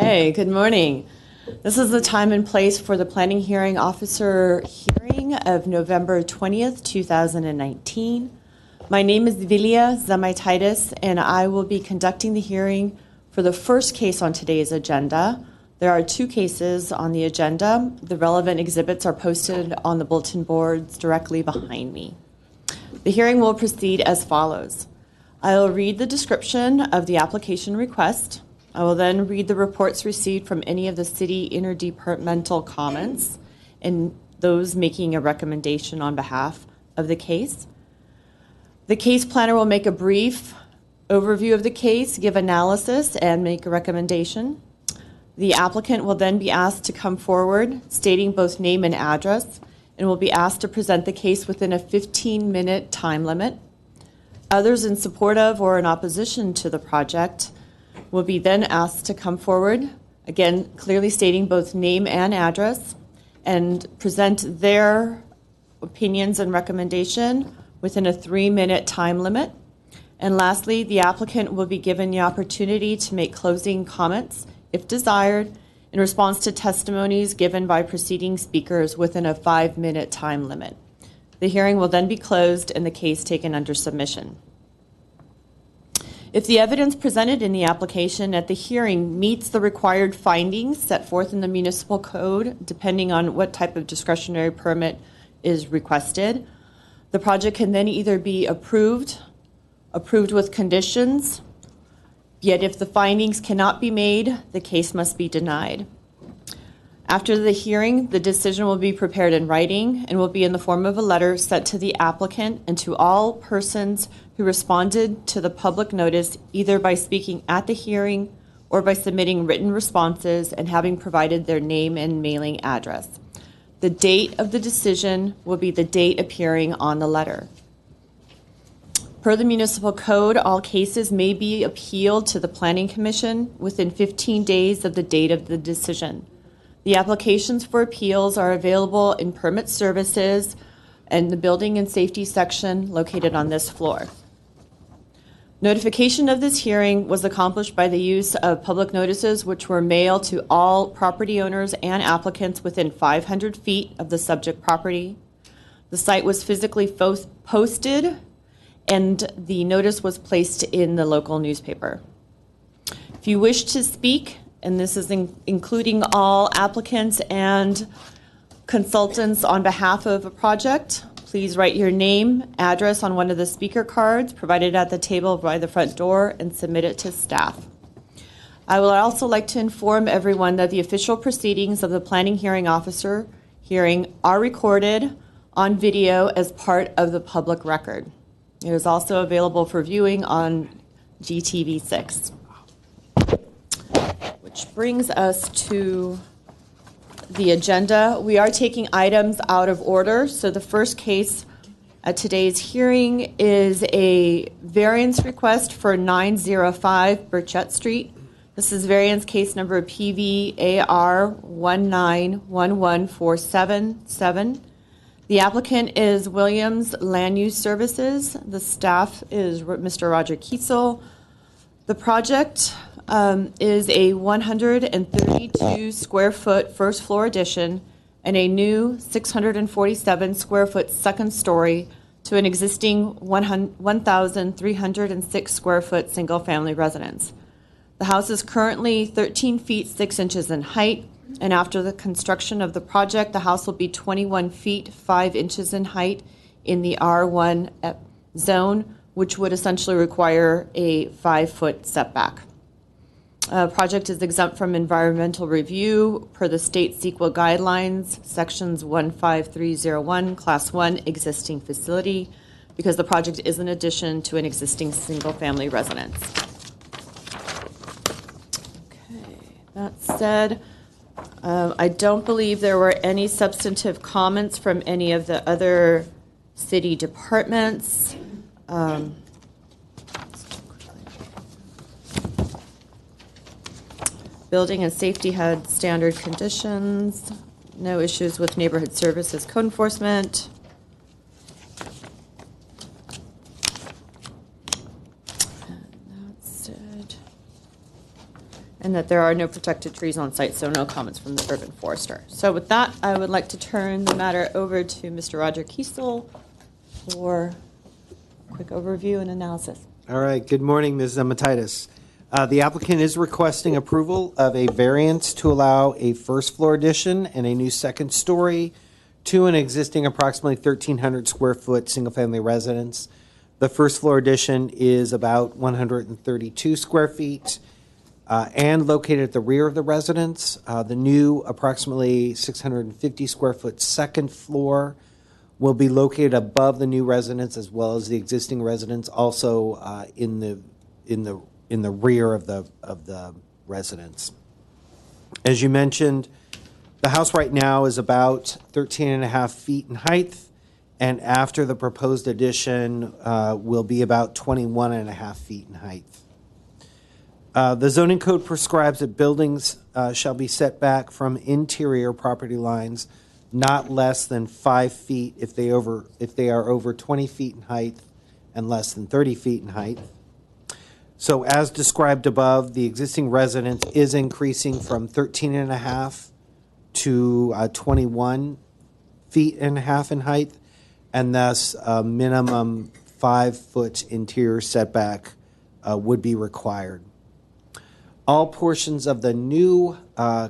Okay, good morning. This is the time and place for the Planning Hearing Officer hearing of November 20th, 2019. My name is Vilia Zamaitaitis, and I will be conducting the hearing for the first case on today's agenda. There are two cases on the agenda. The relevant exhibits are posted on the bulletin boards directly behind me. The hearing will proceed as follows. I will read the description of the application request. I will then read the reports received from any of the city interdepartmental comments and those making a recommendation on behalf of the case. The case planner will make a brief overview of the case, give analysis, and make a recommendation. The applicant will then be asked to come forward, stating both name and address, and will be asked to present the case within a 15-minute time limit. Others in support of or in opposition to the project will be then asked to come forward, again, clearly stating both name and address, and present their opinions and recommendation within a 3-minute time limit. And lastly, the applicant will be given the opportunity to make closing comments, if desired, in response to testimonies given by preceding speakers within a 5-minute time limit. The hearing will then be closed and the case taken under submission. If the evidence presented in the application at the hearing meets the required findings set forth in the municipal code, depending on what type of discretionary permit is requested, the project can then either be approved with conditions, yet if the findings cannot be made, the case must be denied. After the hearing, the decision will be prepared in writing and will be in the form of a letter sent to the applicant and to all persons who responded to the public notice, either by speaking at the hearing or by submitting written responses and having provided their name and mailing address. The date of the decision will be the date appearing on the letter. Per the municipal code, all cases may be appealed to the Planning Commission within 15 days of the date of the decision. The applications for appeals are available in permit services and the building and safety section located on this floor. Notification of this hearing was accomplished by the use of public notices which were mailed to all property owners and applicants within 500 feet of the subject property. The site was physically posted and the notice was placed in the local newspaper. If you wish to speak, and this is including all applicants and consultants on behalf of a project, please write your name, address on one of the speaker cards provided at the table by the front door and submit it to staff. I would also like to inform everyone that the official proceedings of the Planning Hearing Officer hearing are recorded on video as part of the public record. It is also available for viewing on GTV6. Which brings us to the agenda. We are taking items out of order. So the first case at today's hearing is a variance request for 905 Burchett Street. This is variance case number PVAR 1911477. The applicant is Williams Land Use Services. The staff is Mr. Roger Kiesel. The project is a 132 square foot first floor addition and a new 647 square foot second story to an existing 1,306 square foot single family residence. The house is currently 13 feet 6 inches in height, and after the construction of the project, the house will be 21 feet 5 inches in height in the R1 zone, which would essentially require a 5-foot setback. Project is exempt from environmental review per the state CEQA guidelines, sections 15301, class 1, existing facility, because the project is an addition to an existing single-family residence. Okay, that said, I don't believe there were any substantive comments from any of the other city departments. Building and safety had standard conditions. No issues with neighborhood services code enforcement. and that there are no protected trees on site, so no comments from the urban forester. So with that, I would like to turn the matter over to Mr. Roger Kiesel for a quick overview and analysis. All right. Good morning, Ms. Zematitis. The applicant is requesting approval of a variance to allow a first floor addition and a new second story to an existing approximately 1,300 square foot single family residence. The first floor addition is about 132 square feet and located at the rear of the residence. The new approximately 650 square foot second floor will be located above the new residence as well as the existing residence, also in the rear of the residence. As you mentioned, the house right now is about 13 and a half feet in height, and after the proposed addition will be about 21 and a half feet in height. The zoning code prescribes that buildings shall be set back from interior property lines not less than 5 feet if they are over 20 feet in height and less than 30 feet in height. So as described above, the existing residence is increasing from 13 and a half to 21 feet and a half in height, and thus a minimum 5-foot interior setback would be required. All portions of the new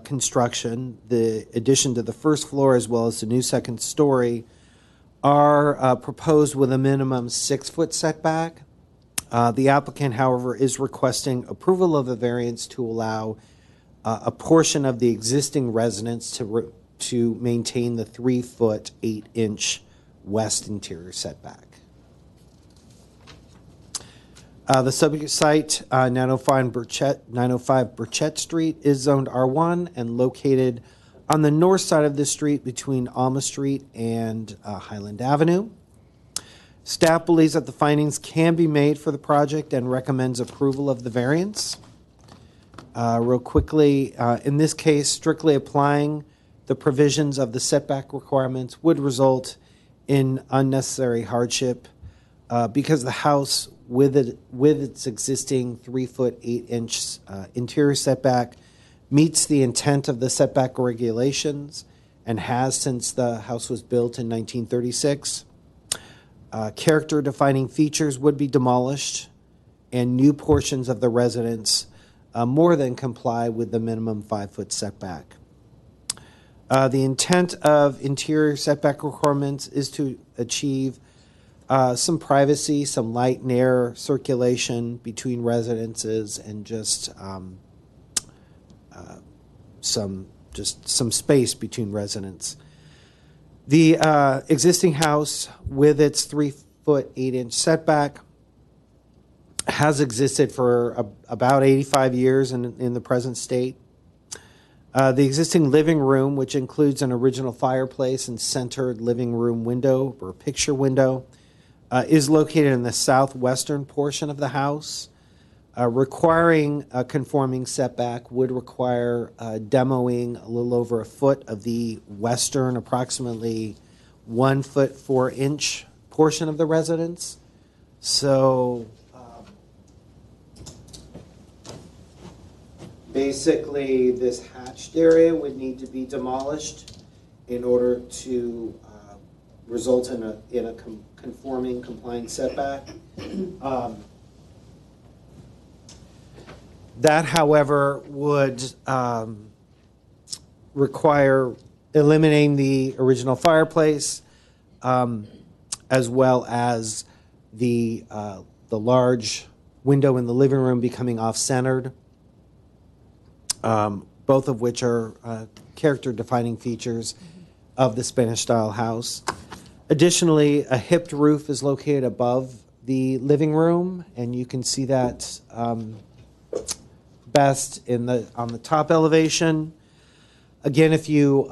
construction, the addition to the first floor as well as the new second story, are proposed with a minimum 6-foot setback. The applicant, however, is requesting approval of a variance to allow a portion of the existing residence to maintain the 3-foot 8-inch west interior setback. The subject site, 905 Burchett Street, is zoned R1 and located on the north side of the street between Alma Street and Highland Avenue. Staff believes that the findings can be made for the project and recommends approval of the variance. Real quickly, in this case, strictly applying the provisions of the setback requirements would result in unnecessary hardship because the house with its existing 3-foot 8-inch interior setback meets the intent of the setback regulations and has since the house was built in 1936. Character defining features would be demolished and new portions of the residence more than comply with the minimum 5-foot setback. The intent of interior setback requirements is to achieve some privacy, some light and air circulation between residences, and just some space between residents. The existing house with its 3-foot 8-inch setback has existed for about 85 years in the present state. The existing living room, which includes an original fireplace and centered living room window or picture window, is located in the southwestern portion of the house. Requiring a conforming setback would require demoing a little over a foot of the western, approximately 1-foot 4-inch portion of the residence. So basically this hatched area would need to be demolished in order to result in a conforming, complying setback. That, however, would require eliminating the original fireplace, as well as the large window in the living room becoming off-centered, both of which are character-defining features of the Spanish-style house. Additionally, a hipped roof is located above the living room, and you can see that best on the top elevation. Again, if you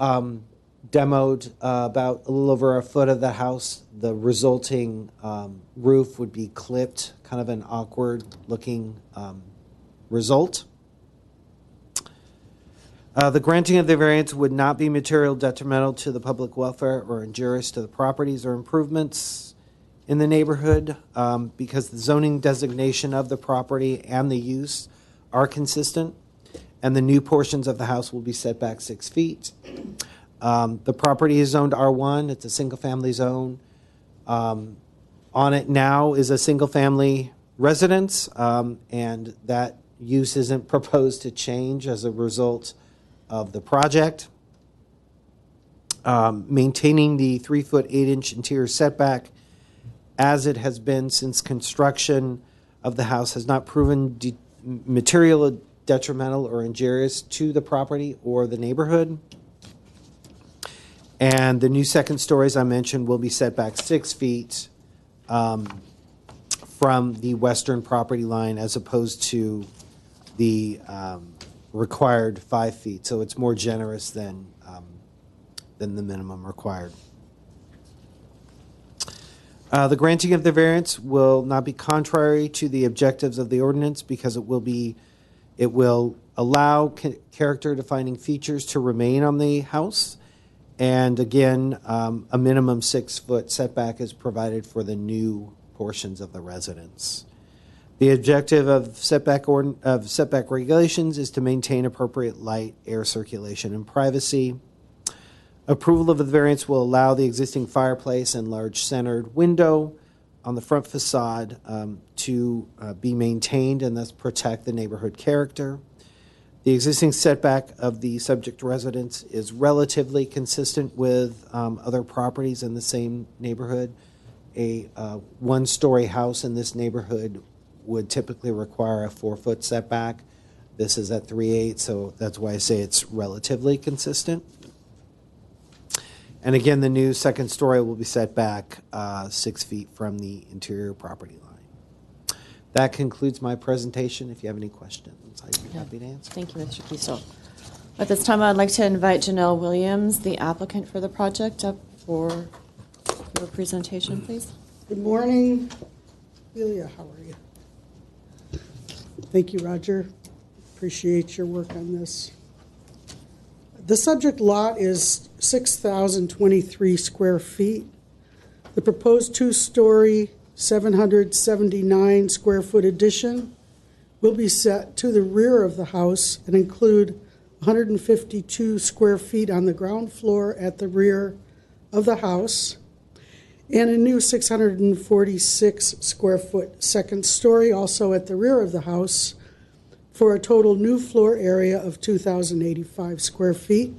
demoed about a little over a foot of the house, the resulting roof would be clipped, kind of an awkward looking result. The granting of the variance would not be material detrimental to the public welfare or injurious to the properties or improvements in the neighborhood because the zoning designation of the property and the use are consistent. and the new portions of the house will be set back 6 feet. The property is zoned R1. It's a single-family zone. On it now is a single-family residence, and that use isn't proposed to change as a result of the project. Maintaining the 3-foot 8-inch interior setback as it has been since construction of the house has not proven material detrimental or injurious to the property or the neighborhood. And the new second story, as I mentioned, will be set back 6 feet from the western property line as opposed to the required 5 feet. So it's more generous than the minimum required. The granting of the variance will not be contrary to the objectives of the ordinance because it will allow character defining features to remain on the house. And again, a minimum 6-foot setback is provided for the new portions of the residence. The objective of setback regulations is to maintain appropriate light, air circulation, and privacy. Approval of the variance will allow the existing fireplace and large centered window on the front facade to be maintained and thus protect the neighborhood character. The existing setback of the subject residence is relatively consistent with other properties in the same neighborhood. A one-story house in this neighborhood would typically require a 4-foot setback. This is at 3/8, so that's why I say it's relatively consistent. And again, the new second story will be set back 6 feet from the interior property line. That concludes my presentation. If you have any questions, I'd be happy to answer. Thank you, Mr. Kiesel. At this time, I'd like to invite Janelle Williams, the applicant for the project, up for your presentation, please. Good morning. Celia, how are you? Thank you, Roger. Appreciate your work on this. The subject lot is 6,023 square feet. The proposed 2-story, 779 square foot addition will be set to the rear of the house and include 152 square feet on the ground floor at the rear of the house and a new 646 square foot second story also at the rear of the house for a total new floor area of 2,085 square feet.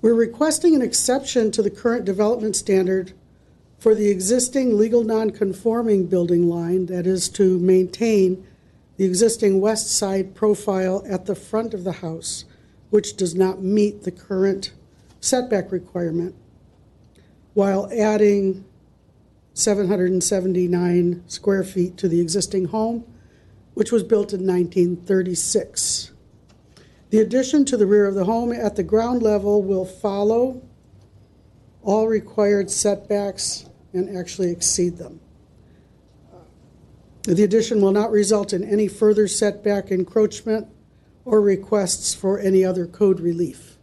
We're requesting an exception to the current development standard for the existing legal non-conforming building line, that is to maintain the existing west side profile at the front of the house, which does not meet the current setback requirement, while adding 779 square feet to the existing home, which was built in 1936. The addition to the rear of the home at the ground level will follow all required setbacks and actually exceed them. The addition will not result in any further setback encroachment or requests for any other code relief.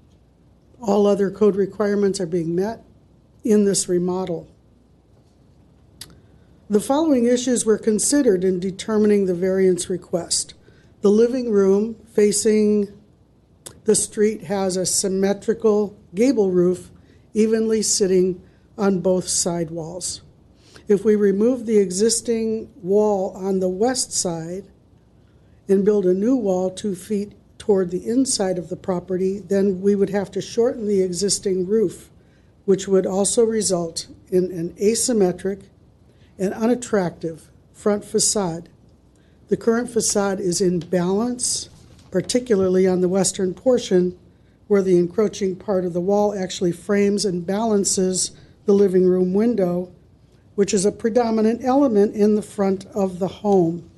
All other code requirements are being met in this remodel. The following issues were considered in determining the variance request. The living room facing the street has a symmetrical gable roof evenly sitting on both side walls. If we remove the existing wall on the west side and build a new wall 2 feet toward the inside of the property, then we would have to shorten the existing roof, which would also result in an asymmetric and unattractive front facade. The current facade is in balance, particularly on the western portion, where the encroaching part of the wall actually frames and balances the living room window, which is a predominant element in the front of the home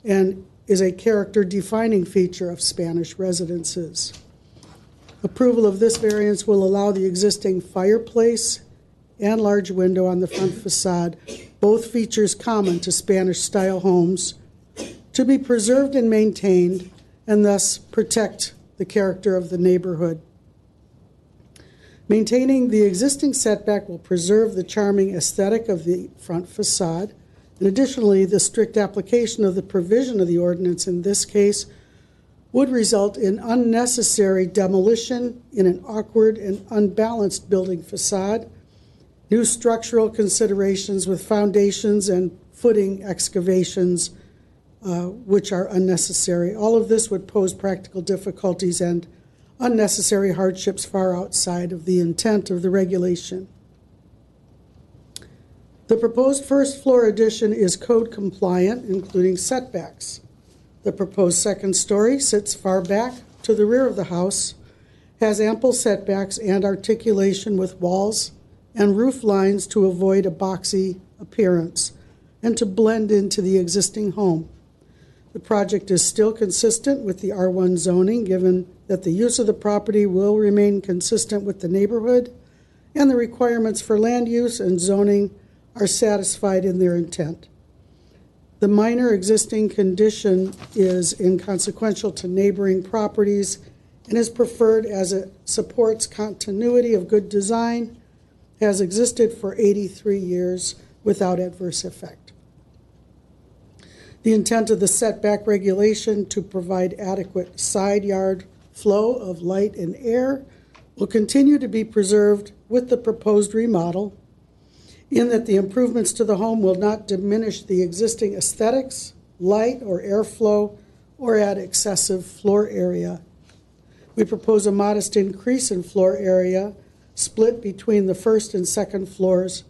and is a character-defining feature of Spanish residences. Approval of this variance will allow the existing fireplace and large window on the front facade, both features common to Spanish-style homes, to be preserved and maintained and thus protect the character of the neighborhood. Maintaining the existing setback will preserve the charming aesthetic of the front facade. And additionally, the strict application of the provision of the ordinance in this case would result in unnecessary demolition in an awkward and unbalanced building facade, new structural considerations with foundations and footing excavations, which are unnecessary. All of this would pose practical difficulties and unnecessary hardships far outside of the intent of the regulation. The proposed first floor addition is code compliant, including setbacks. The proposed second story sits far back to the rear of the house, has ample setbacks and articulation with walls and roof lines to avoid a boxy appearance and to blend into the existing home. The project is still consistent with the R1 zoning, given that the use of the property will remain consistent with the neighborhood and the requirements for land use and zoning are satisfied in their intent. The minor existing condition is inconsequential to neighboring properties and is preferred as it supports continuity of good design, has existed for 83 years without adverse effect. The intent of the setback regulation to provide adequate side yard flow of light and air will continue to be preserved with the proposed remodel, in that the improvements to the home will not diminish the existing aesthetics, light or airflow, or add excessive floor area. We propose a modest increase in floor area split between the first and second floors.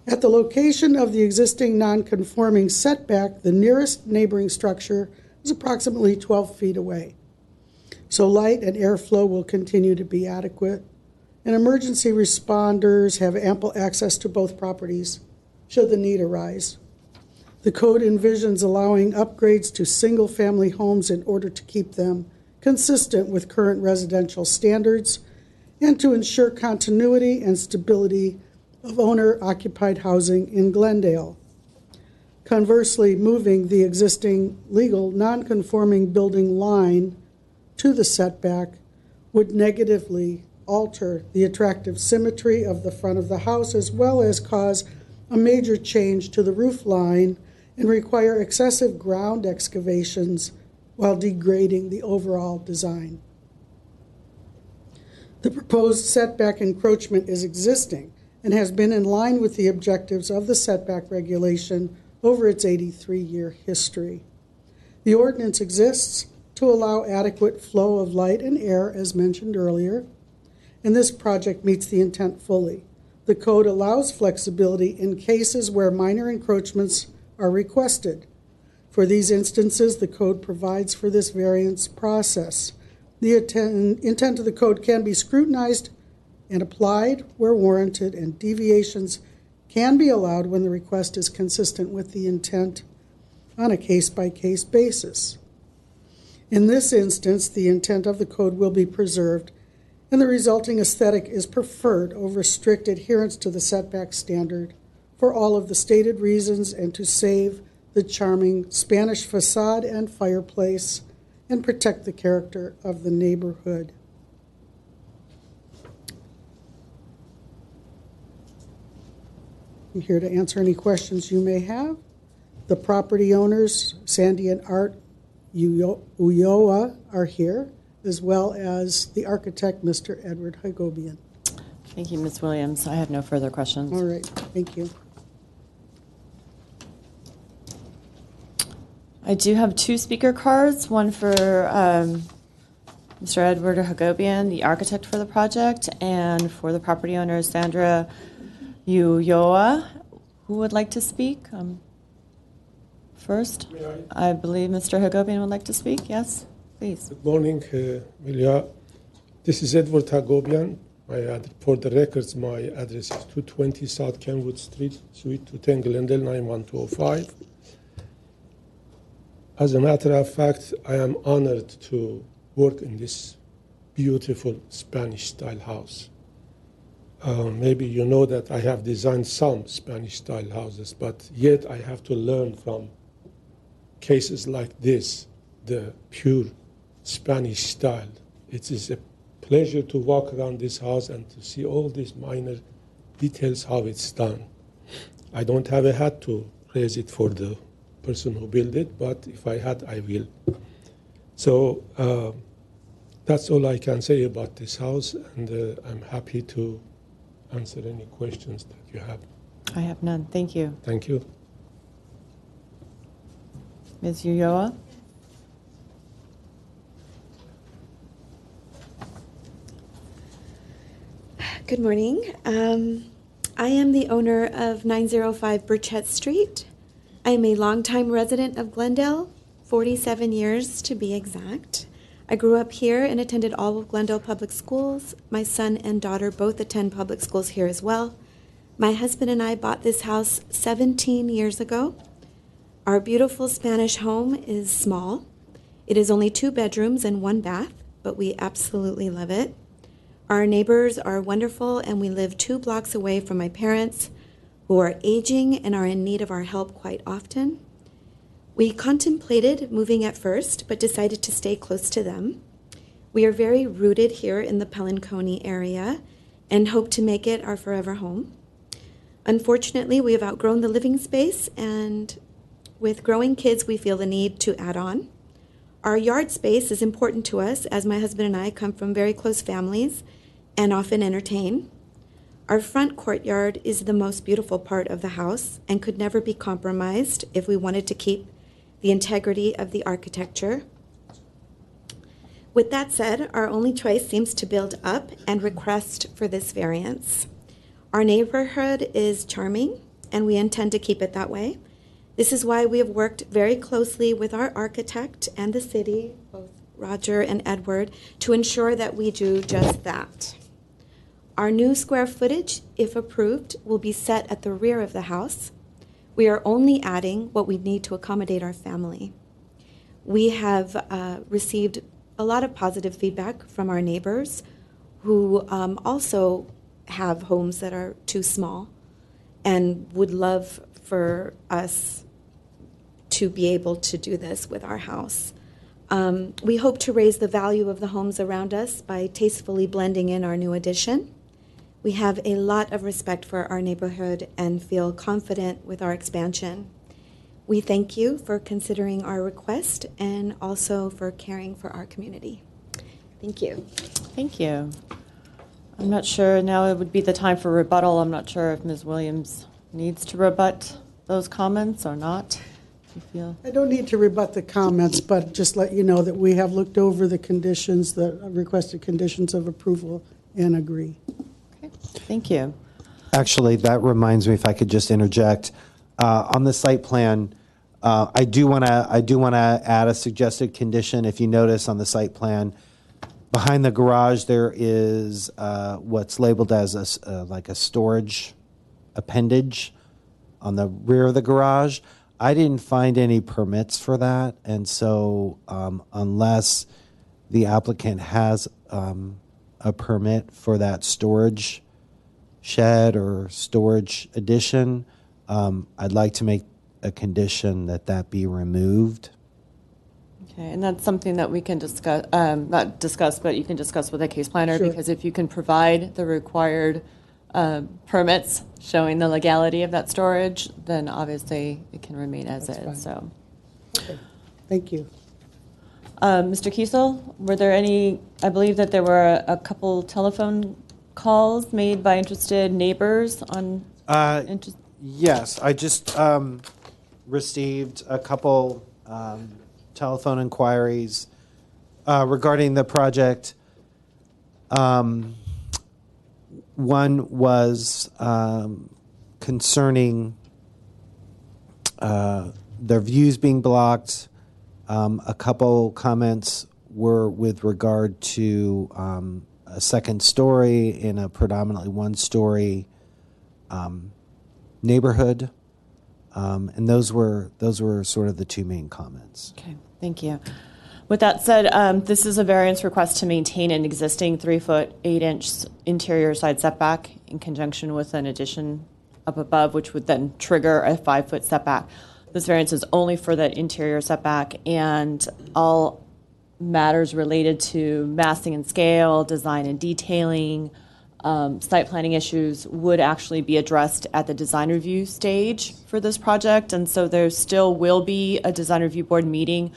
At the location of the existing non-conforming setback, the nearest neighboring structure is approximately 12 feet away. So light and airflow will continue to be adequate, and emergency responders have ample access to both properties should the need arise. The code envisions allowing upgrades to single-family homes in order to keep them consistent with current residential standards and to ensure continuity and stability of owner-occupied housing in Glendale. Conversely, moving the existing legal non-conforming building line to the setback would negatively alter the attractive symmetry of the front of the house, as well as cause a major change to the roof line and require excessive ground excavations while degrading the overall design. The proposed setback encroachment is existing and has been in line with the objectives of the setback regulation over its 83-year history. The ordinance exists to allow adequate flow of light and air, as mentioned earlier, and this project meets the intent fully. The code allows flexibility in cases where minor encroachments are requested. For these instances, the code provides for this variance process. The intent of the code can be scrutinized and applied where warranted, and deviations can be allowed when the request is consistent with the intent on a case-by-case basis. In this instance, the intent of the code will be preserved, and the resulting aesthetic is preferred over strict adherence to the setback standard for all of the stated reasons and to save the charming Spanish facade and fireplace and protect the character of the neighborhood. I'm here to answer any questions you may have. The property owners, Sandy and Art Ulloa, are here, as well as the architect, Mr. Edward Hagobian. Thank you, Ms. Williams. I have no further questions. All right, thank you. I do have two speaker cards, one for Mr. Edward Hagobian, the architect for the project, and for the property owner, Sandra Ulloa. Who would like to speak? First, I believe Mr. Hagobian would like to speak. Yes, please. Good morning, Milia. This is Edward Hagobian. For the records, my address is 220 South Kenwood Street, Suite 210, Glendale, 91205. As a matter of fact, I am honored to work in this beautiful Spanish-style house. Maybe you know that I have designed some Spanish-style houses, but yet I have to learn from cases like this, the pure Spanish style. It is a pleasure to walk around this house and to see all these minor details, how it's done. I don't have a hat to raise it for the person who built it, but if I had, I will. So that's all I can say about this house, and I'm happy to answer any questions that you have. I have none. Thank you. Thank you. Ms. Ulloa? Good morning. I am the owner of 905 Burchett Street. I am a longtime resident of Glendale, 47 years to be exact. I grew up here and attended all of Glendale public schools. My son and daughter both attend public schools here as well. My husband and I bought this house 17 years ago. Our beautiful Spanish home is small. It is only 2 bedrooms and 1 bath, but we absolutely love it. Our neighbors are wonderful, and we live 2 blocks away from my parents, who are aging and are in need of our help quite often. We contemplated moving at first, but decided to stay close to them. We are very rooted here in the Pelincone area and hope to make it our forever home. Unfortunately, we have outgrown the living space, and with growing kids, we feel the need to add on. Our yard space is important to us, as my husband and I come from very close families and often entertain. Our front courtyard is the most beautiful part of the house and could never be compromised if we wanted to keep the integrity of the architecture. With that said, our only choice seems to build up and request for this variance. Our neighborhood is charming, and we intend to keep it that way. This is why we have worked very closely with our architect and the city, both Roger and Edward, to ensure that we do just that. Our new square footage, if approved, will be set at the rear of the house. We are only adding what we need to accommodate our family. We have received a lot of positive feedback from our neighbors, who also have homes that are too small and would love for us to be able to do this with our house. We hope to raise the value of the homes around us by tastefully blending in our new addition. We have a lot of respect for our neighborhood and feel confident with our expansion. We thank you for considering our request and also for caring for our community. Thank you. Thank you. I'm not sure, now it would be the time for rebuttal. I'm not sure if Ms. Williams needs to rebut those comments or not. You feel? I don't need to rebut the comments, but just let you know that we have looked over the conditions, the requested conditions of approval, and agree. Okay, thank you. Actually, that reminds me, if I could just interject, on the site plan, I do want to add a suggested condition. If you notice on the site plan, behind the garage there is what's labeled as like a storage appendage on the rear of the garage. I didn't find any permits for that, and so unless the applicant has a permit for that storage shed or storage addition, I'd like to make a condition that that be removed. Okay, and that's something that we can discuss, not discuss, but you can discuss with the case planner, Sure. because if you can provide the required permits showing the legality of that storage, then obviously it can remain as That's is. fine. So, Okay. Thank you. Mr. Kiesel, were there any? I believe that there were a couple telephone calls made by interested neighbors on. Yes, I just received a couple telephone inquiries regarding the project. One was concerning their views being blocked. A couple comments were with regard to a second story in a predominantly one-story neighborhood, and those were sort of the two main comments. Okay, thank you. With that said, this is a variance request to maintain an existing 3-foot 8-inch interior side setback in conjunction with an addition up above, which would then trigger a 5-foot setback. This variance is only for the interior setback, and all matters related to massing and scale, design and detailing, site planning issues would actually be addressed at the design review stage for this project. And so there still will be a design review board meeting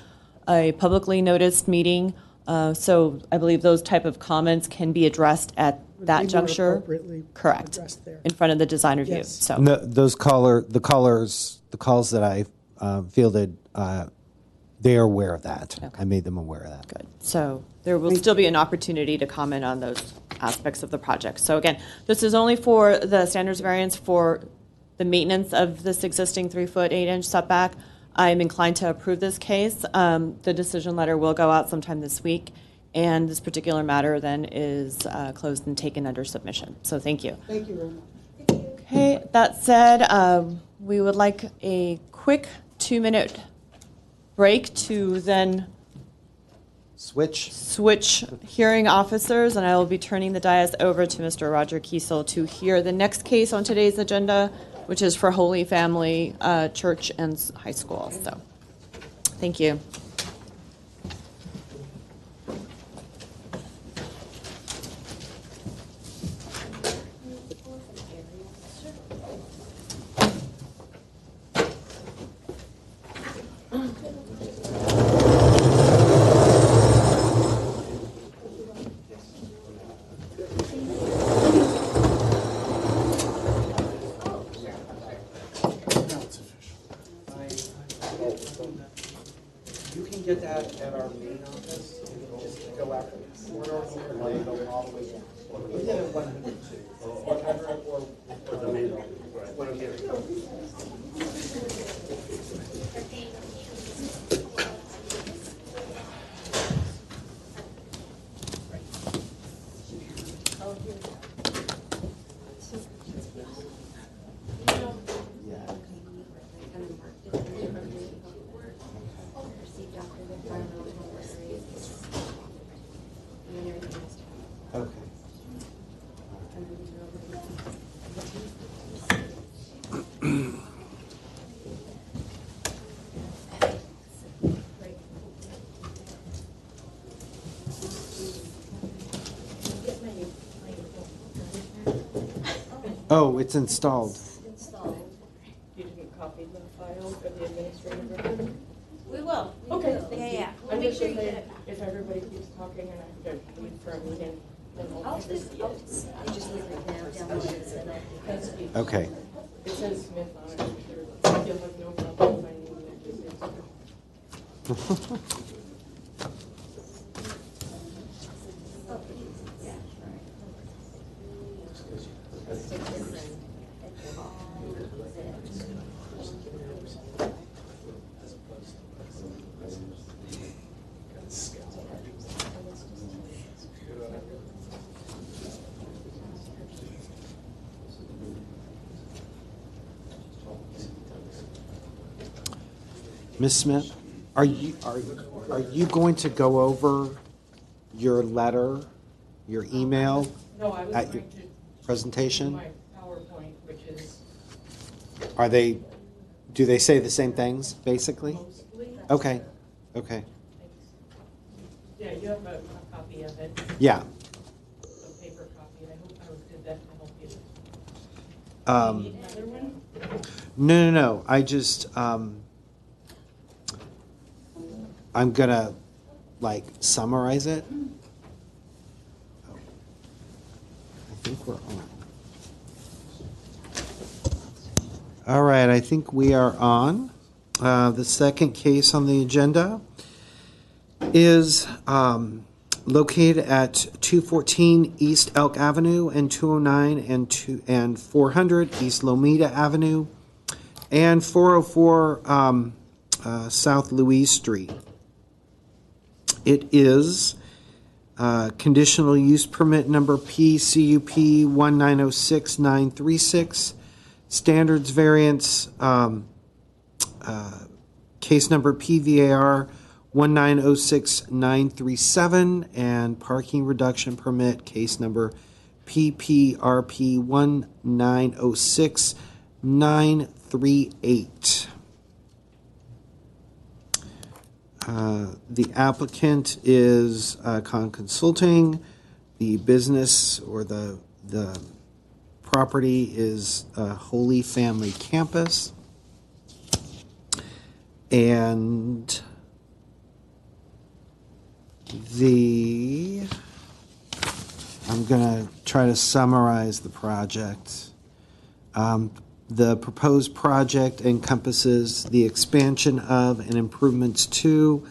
a publicly noticed meeting. So I believe those type of comments can be addressed at Would that be more juncture. appropriately Correct. addressed there. In front of the design review. Yes. So The calls that I fielded, they are aware of that. Okay. I made them aware of that. good. So there will still be an opportunity to comment on those aspects of the project. So again, this is only for the standards variance for the maintenance of this existing 3-foot 8-inch setback. I'm inclined to approve this case. The decision letter will go out sometime this week, and this particular matter then is closed and taken under submission. So thank you. Thank you very much. Okay, that said, we would like a quick 2-minute break to then switch hearing officers, and I will be turning the dais over to Mr. Roger Kiesel to hear the next case on today's agenda, which is for Holy Family Church and High School. So, thank you. You can get that at our main office. Just go out the corridor here and then go all the way down. We did it 102, or 100, or the main office. 102. Okay. Oh, it's installed. You didn't copy the file for the administrative record? We will. Okay. Yeah. I'm Make just sure you saying, get it. if everybody keeps talking and I have to leave for a meeting, then we'll I'll never just, see I'll it. just, I just leave it now, download it, and I'll. Okay. It says Smith on it, I'm sure. You'll have no problem finding it. Ms. Smith, are you going to go over your letter, your email No, I was at your going to do presentation? my PowerPoint, which is Do they say the same things, basically? mostly. Okay, okay. Yeah, you have a copy of it, Yeah. a paper copy. I hope I did that to help you. Um, Need another one? No. I just, I'm gonna, summarize it. Oh. I think we're on. All right, I think we are on. The second case on the agenda is located at 214 East Elk Avenue and 209 and 400 East Lomita Avenue and 404 South Louise Street. It is conditional use permit number PCUP 1906936, standards variance case number PVAR 1906937, and parking reduction permit case number PPRP 1906938. The applicant is Con Consulting. The business or the property is Holy Family Campus. And I'm going to try to summarize the project. The proposed project encompasses the expansion of and improvements to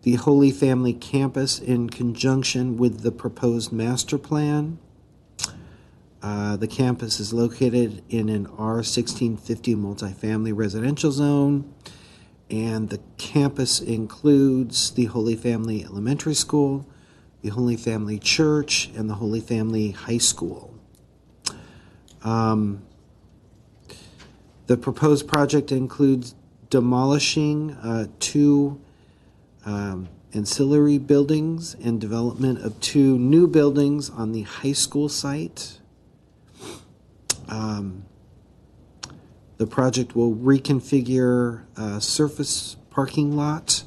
the Holy Family Campus in conjunction with the proposed master plan. The campus is located in an R1650 multifamily residential zone, and the campus includes the Holy Family Elementary School, the Holy Family Church, and the Holy Family High School. The proposed project includes demolishing two ancillary buildings and development of two new buildings on the high school site. The project will reconfigure a surface parking lot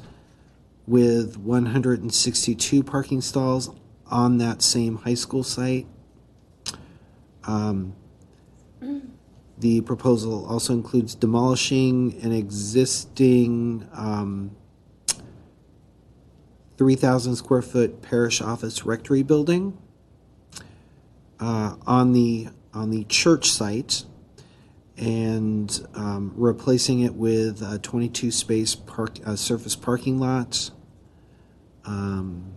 with 162 parking stalls on that same high school site. The proposal also includes demolishing an existing 3,000 square foot parish office rectory building on the church site, and replacing it with a 22 space surface parking lot. And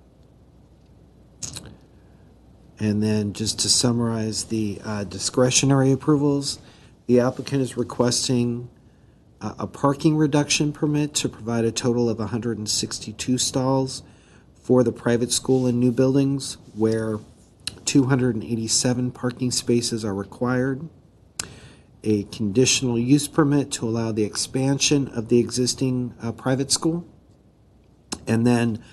then just to summarize the discretionary approvals, the applicant is requesting a parking reduction permit to provide a total of 162 stalls for the private school and new buildings where 287 parking spaces are required. A conditional use permit to allow the expansion of the existing private school. And then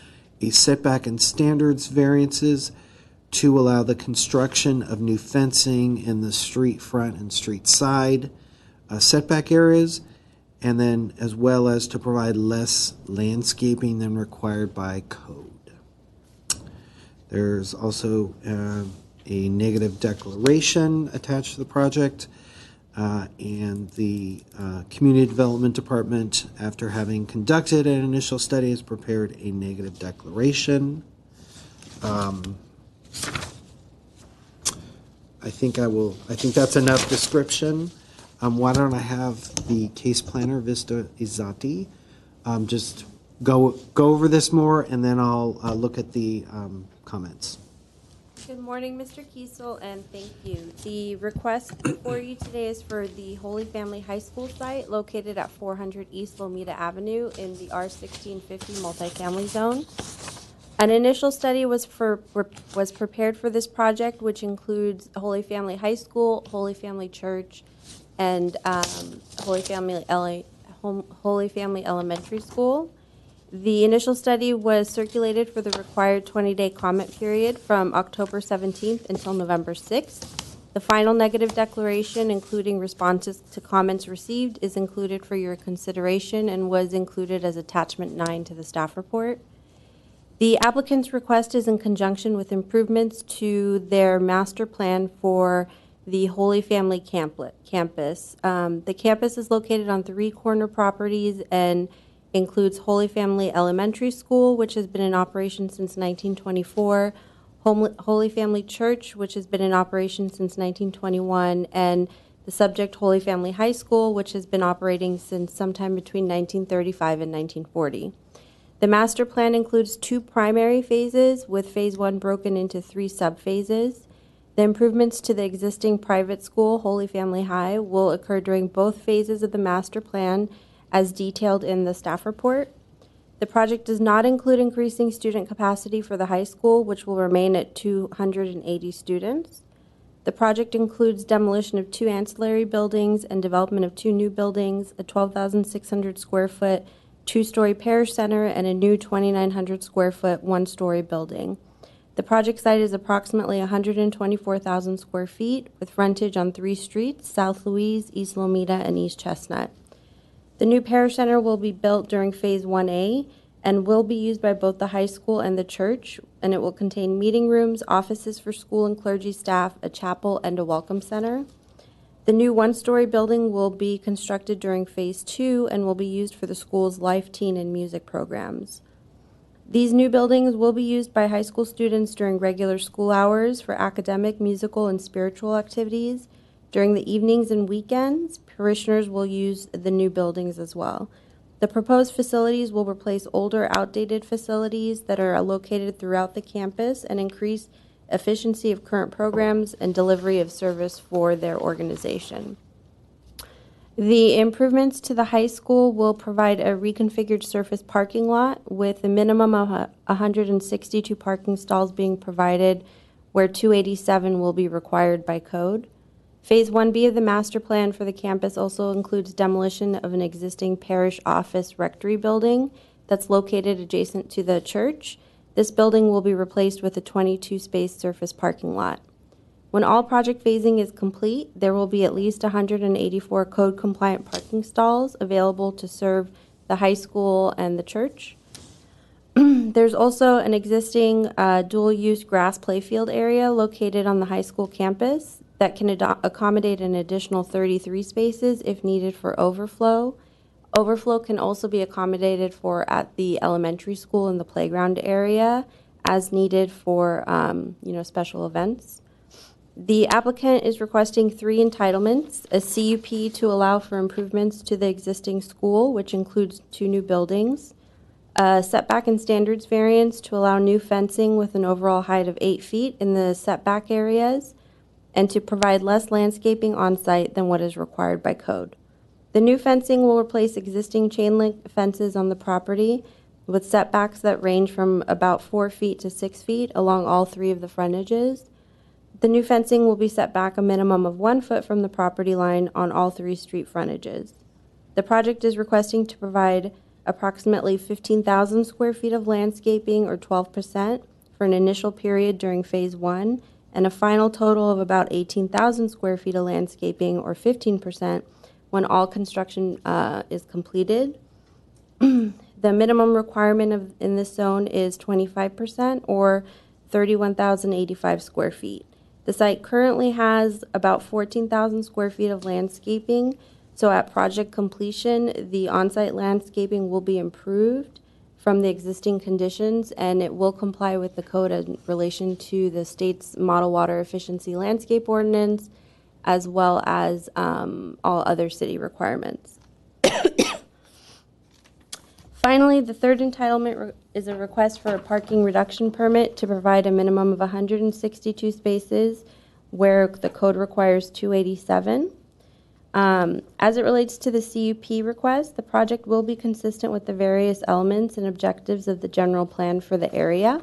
a setback and standards variances to allow the construction of new fencing in the street front and street side setback areas, and then as well as to provide less landscaping than required by code. There's also a negative declaration attached to the project, and the Community Development Department, after having conducted an initial study, has prepared a negative declaration. I think that's enough description. Why don't I have the case planner, Vista Izati, just go over this more, and then I'll look at the comments. Good morning, Mr. Kiesel, and thank you. The request before you today is for the Holy Family High School site located at 400 East Lomita Avenue in the R1650 multifamily zone. An initial study was prepared for this project, which includes Holy Family High School, Holy Family Church, and Holy Family Elementary School. The initial study was circulated for the required 20-day comment period from October 17th until November 6th. The final negative declaration, including responses to comments received, is included for your consideration and was included as Attachment 9 to the staff report. The applicant's request is in conjunction with improvements to their master plan for the Holy Family campus. The campus is located on 3 corner properties and includes Holy Family Elementary School, which has been in operation since 1924, Holy Family Church, which has been in operation since 1921, and the subject Holy Family High School, which has been operating since sometime between 1935 and 1940. The master plan includes 2 primary phases, with phase 1 broken into 3 subphases. The improvements to the existing private school, Holy Family High, will occur during both phases of the master plan as detailed in the staff report. The project does not include increasing student capacity for the high school, which will remain at 280 students. The project includes demolition of 2 ancillary buildings and development of 2 new buildings, a 12,600 square foot 2-story parish center, and a new 2,900 square foot 1-story building. The project site is approximately 124,000 square feet with frontage on 3 streets, South Louise, East Lomita, and East Chestnut. The new parish center will be built during Phase 1A and will be used by both the high school and the church, and it will contain meeting rooms, offices for school and clergy staff, a chapel, and a welcome center. The new 1-story building will be constructed during Phase 2 and will be used for the school's life, teen, and music programs. These new buildings will be used by high school students during regular school hours for academic, musical, and spiritual activities. During the evenings and weekends, parishioners will use the new buildings as well. The proposed facilities will replace older, outdated facilities that are located throughout the campus and increase efficiency of current programs and delivery of service for their organization. The improvements to the high school will provide a reconfigured surface parking lot with a minimum of 162 parking stalls being provided, where 287 will be required by code. Phase 1B of the master plan for the campus also includes demolition of an existing parish office rectory building that's located adjacent to the church. This building will be replaced with a 22-space surface parking lot. When all project phasing is complete, there will be at least 184 code-compliant parking stalls available to serve the high school and the church. There's also an existing dual-use grass playfield area located on the high school campus that can accommodate an additional 33 spaces if needed for overflow. Overflow can also be accommodated for at the elementary school in the playground area as needed for special events. The applicant is requesting 3 entitlements: a CUP to allow for improvements to the existing school, which includes 2 new buildings, a setback and standards variance to allow new fencing with an overall height of 8 feet in the setback areas, and to provide less landscaping on site than what is required by code. The new fencing will replace existing chain link fences on the property with setbacks that range from about 4 feet to 6 feet along all 3 of the frontages. The new fencing will be set back a minimum of 1 foot from the property line on all 3 street frontages. The project is requesting to provide approximately 15,000 square feet of landscaping, or 12%, for an initial period during Phase 1, and a final total of about 18,000 square feet of landscaping, or 15%, when all construction is completed. The minimum requirement in this zone is 25%, or 31,085 square feet. The site currently has about 14,000 square feet of landscaping, so at project completion, the on-site landscaping will be improved from the existing conditions, and it will comply with the code in relation to the state's Model Water Efficiency Landscape Ordinance, as well as all other city requirements. Finally, the third entitlement is a request for a parking reduction permit to provide a minimum of 162 spaces where the code requires 287. As it relates to the CUP request, the project will be consistent with the various elements and objectives of the general plan for the area.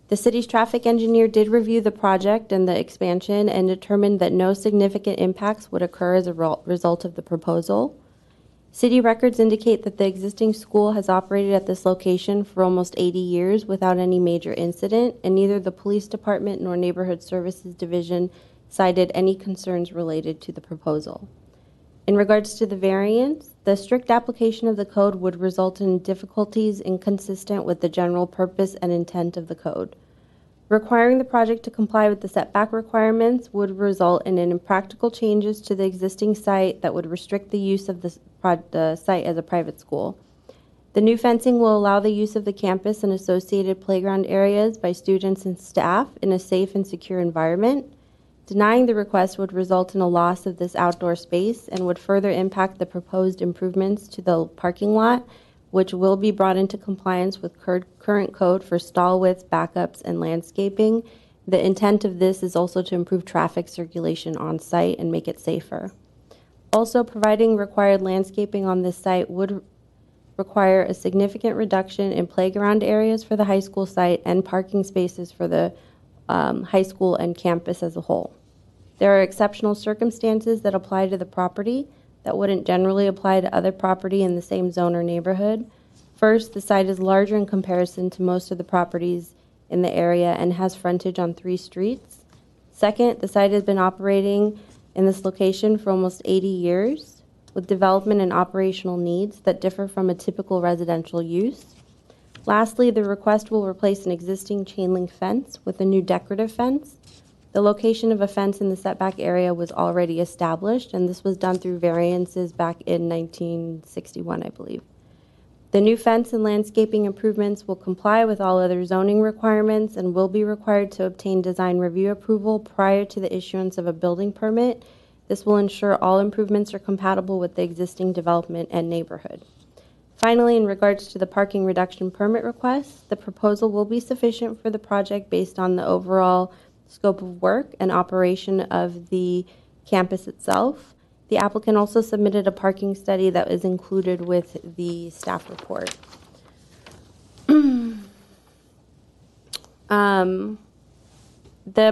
The city's traffic engineer did review the project and the expansion and determined that no significant impacts would occur as a result of the proposal. City records indicate that the existing school has operated at this location for almost 80 years without any major incident, and neither the police department nor neighborhood services division cited any concerns related to the proposal. In regards to the variance, the strict application of the code would result in difficulties inconsistent with the general purpose and intent of the code. Requiring the project to comply with the setback requirements would result in impractical changes to the existing site that would restrict the use of the site as a private school. The new fencing will allow the use of the campus and associated playground areas by students and staff in a safe and secure environment. Denying the request would result in a loss of this outdoor space and would further impact the proposed improvements to the parking lot, which will be brought into compliance with current code for stall widths, backups, and landscaping. The intent of this is also to improve traffic circulation on site and make it safer. Also, providing required landscaping on this site would require a significant reduction in playground areas for the high school site and parking spaces for the high school and campus as a whole. There are exceptional circumstances that apply to the property that wouldn't generally apply to other property in the same zone or neighborhood. First, the site is larger in comparison to most of the properties in the area and has frontage on 3 streets. Second, the site has been operating in this location for almost 80 years with development and operational needs that differ from a typical residential use. Lastly, the request will replace an existing chain link fence with a new decorative fence. The location of a fence in the setback area was already established, and this was done through variances back in 1961, I believe. The new fence and landscaping improvements will comply with all other zoning requirements and will be required to obtain design review approval prior to the issuance of a building permit. This will ensure all improvements are compatible with the existing development and neighborhood. Finally, in regards to the parking reduction permit request, the proposal will be sufficient for the project based on the overall scope of work and operation of the campus itself. The applicant also submitted a parking study that is included with the staff report. The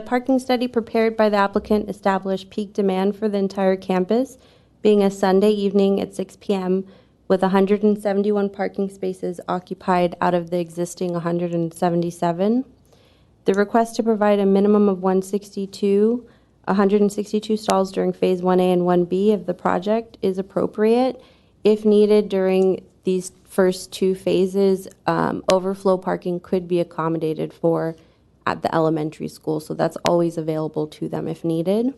parking study prepared by the applicant established peak demand for the entire campus, being a Sunday evening at 6 p.m. with 171 parking spaces occupied out of the existing 177. The request to provide a minimum of 162 stalls during Phase 1A and 1B of the project is appropriate. If needed during these first two phases, overflow parking could be accommodated for at the elementary school, so that's always available to them if needed.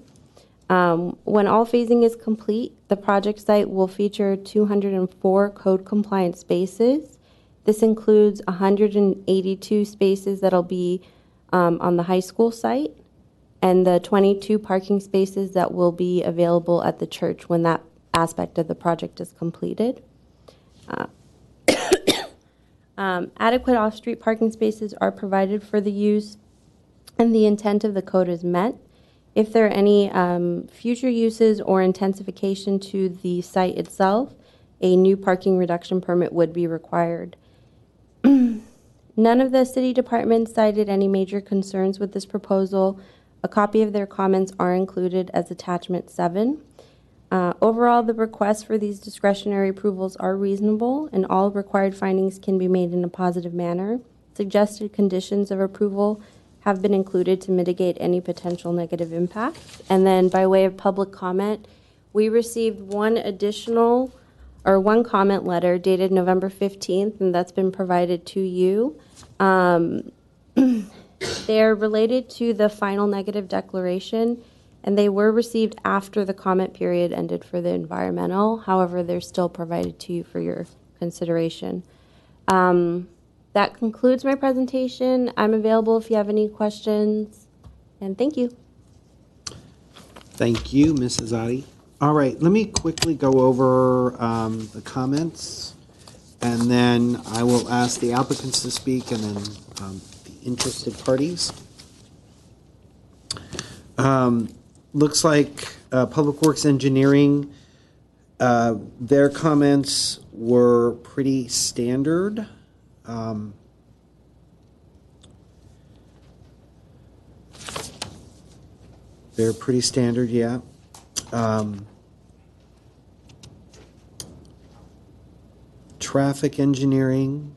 When all phasing is complete, the project site will feature 204 code-compliant spaces. This includes 182 spaces that'll be on the high school site, and the 22 parking spaces that will be available at the church when that aspect of the project is completed. Adequate off-street parking spaces are provided for the use, and the intent of the code is met. If there are any future uses or intensification to the site itself, a new parking reduction permit would be required. None of the city departments cited any major concerns with this proposal. A copy of their comments are included as attachment 7. Overall, the requests for these discretionary approvals are reasonable, and all required findings can be made in a positive manner. Suggested conditions of approval have been included to mitigate any potential negative impacts. And then by way of public comment, we received one comment letter dated November 15th, and that's been provided to you. They're related to the final negative declaration, and they were received after the comment period ended for the environmental. However, they're still provided to you for your consideration. That concludes my presentation. I'm available if you have any questions, and thank you. Thank you, Mrs. Adi. All right, let me quickly go over the comments, and then I will ask the applicants to speak, and then the interested parties. Looks like Public Works Engineering, their comments were pretty standard. They're pretty standard, yeah. Traffic engineering,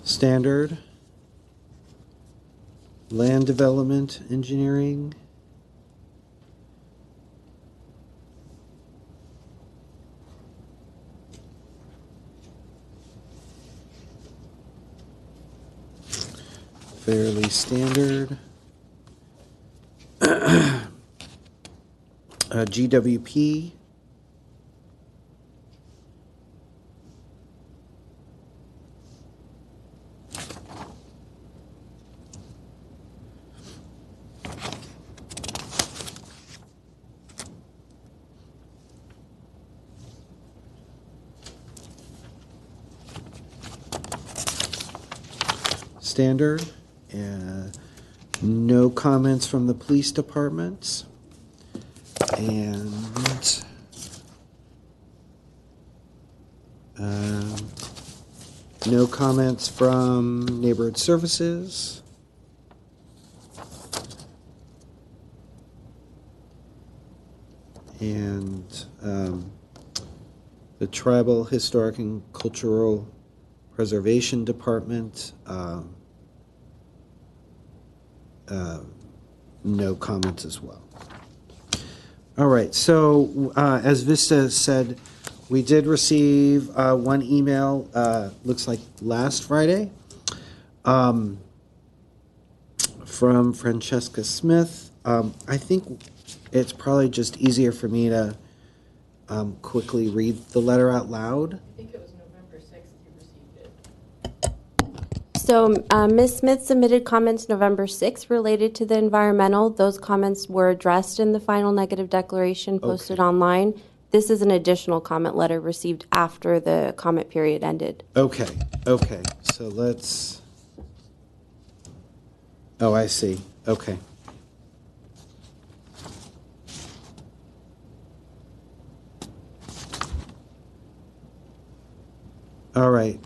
standard. Land development engineering, fairly standard. GWP, standard. No comments from the police departments. And no comments from neighborhood services. And the Tribal Historic and Cultural Preservation Department, no comments as well. All right, so as Vista said, we did receive one email, looks like last Friday, from Francesca Smith, I think it's probably just easier for me to quickly read the letter out loud. I think it was November 6th you received it. So Ms. Smith submitted comments November 6th related to the environmental. Those comments were addressed in the final negative declaration posted online. This is an additional comment letter received after the comment period ended. Okay, so let's, oh, I see, okay. All right,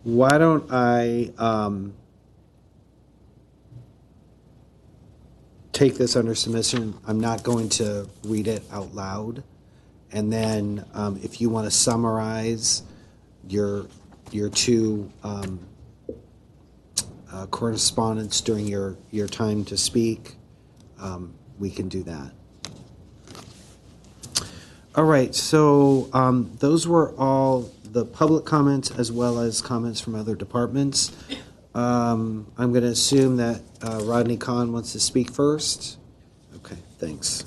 why don't I take this under submission? I'm not going to read it out loud. And then if you want to summarize your two correspondence during your time to speak, we can do that. All right, so those were all the public comments as well as comments from other departments. I'm going to assume that Rodney Kahn wants to speak first. Okay, thanks.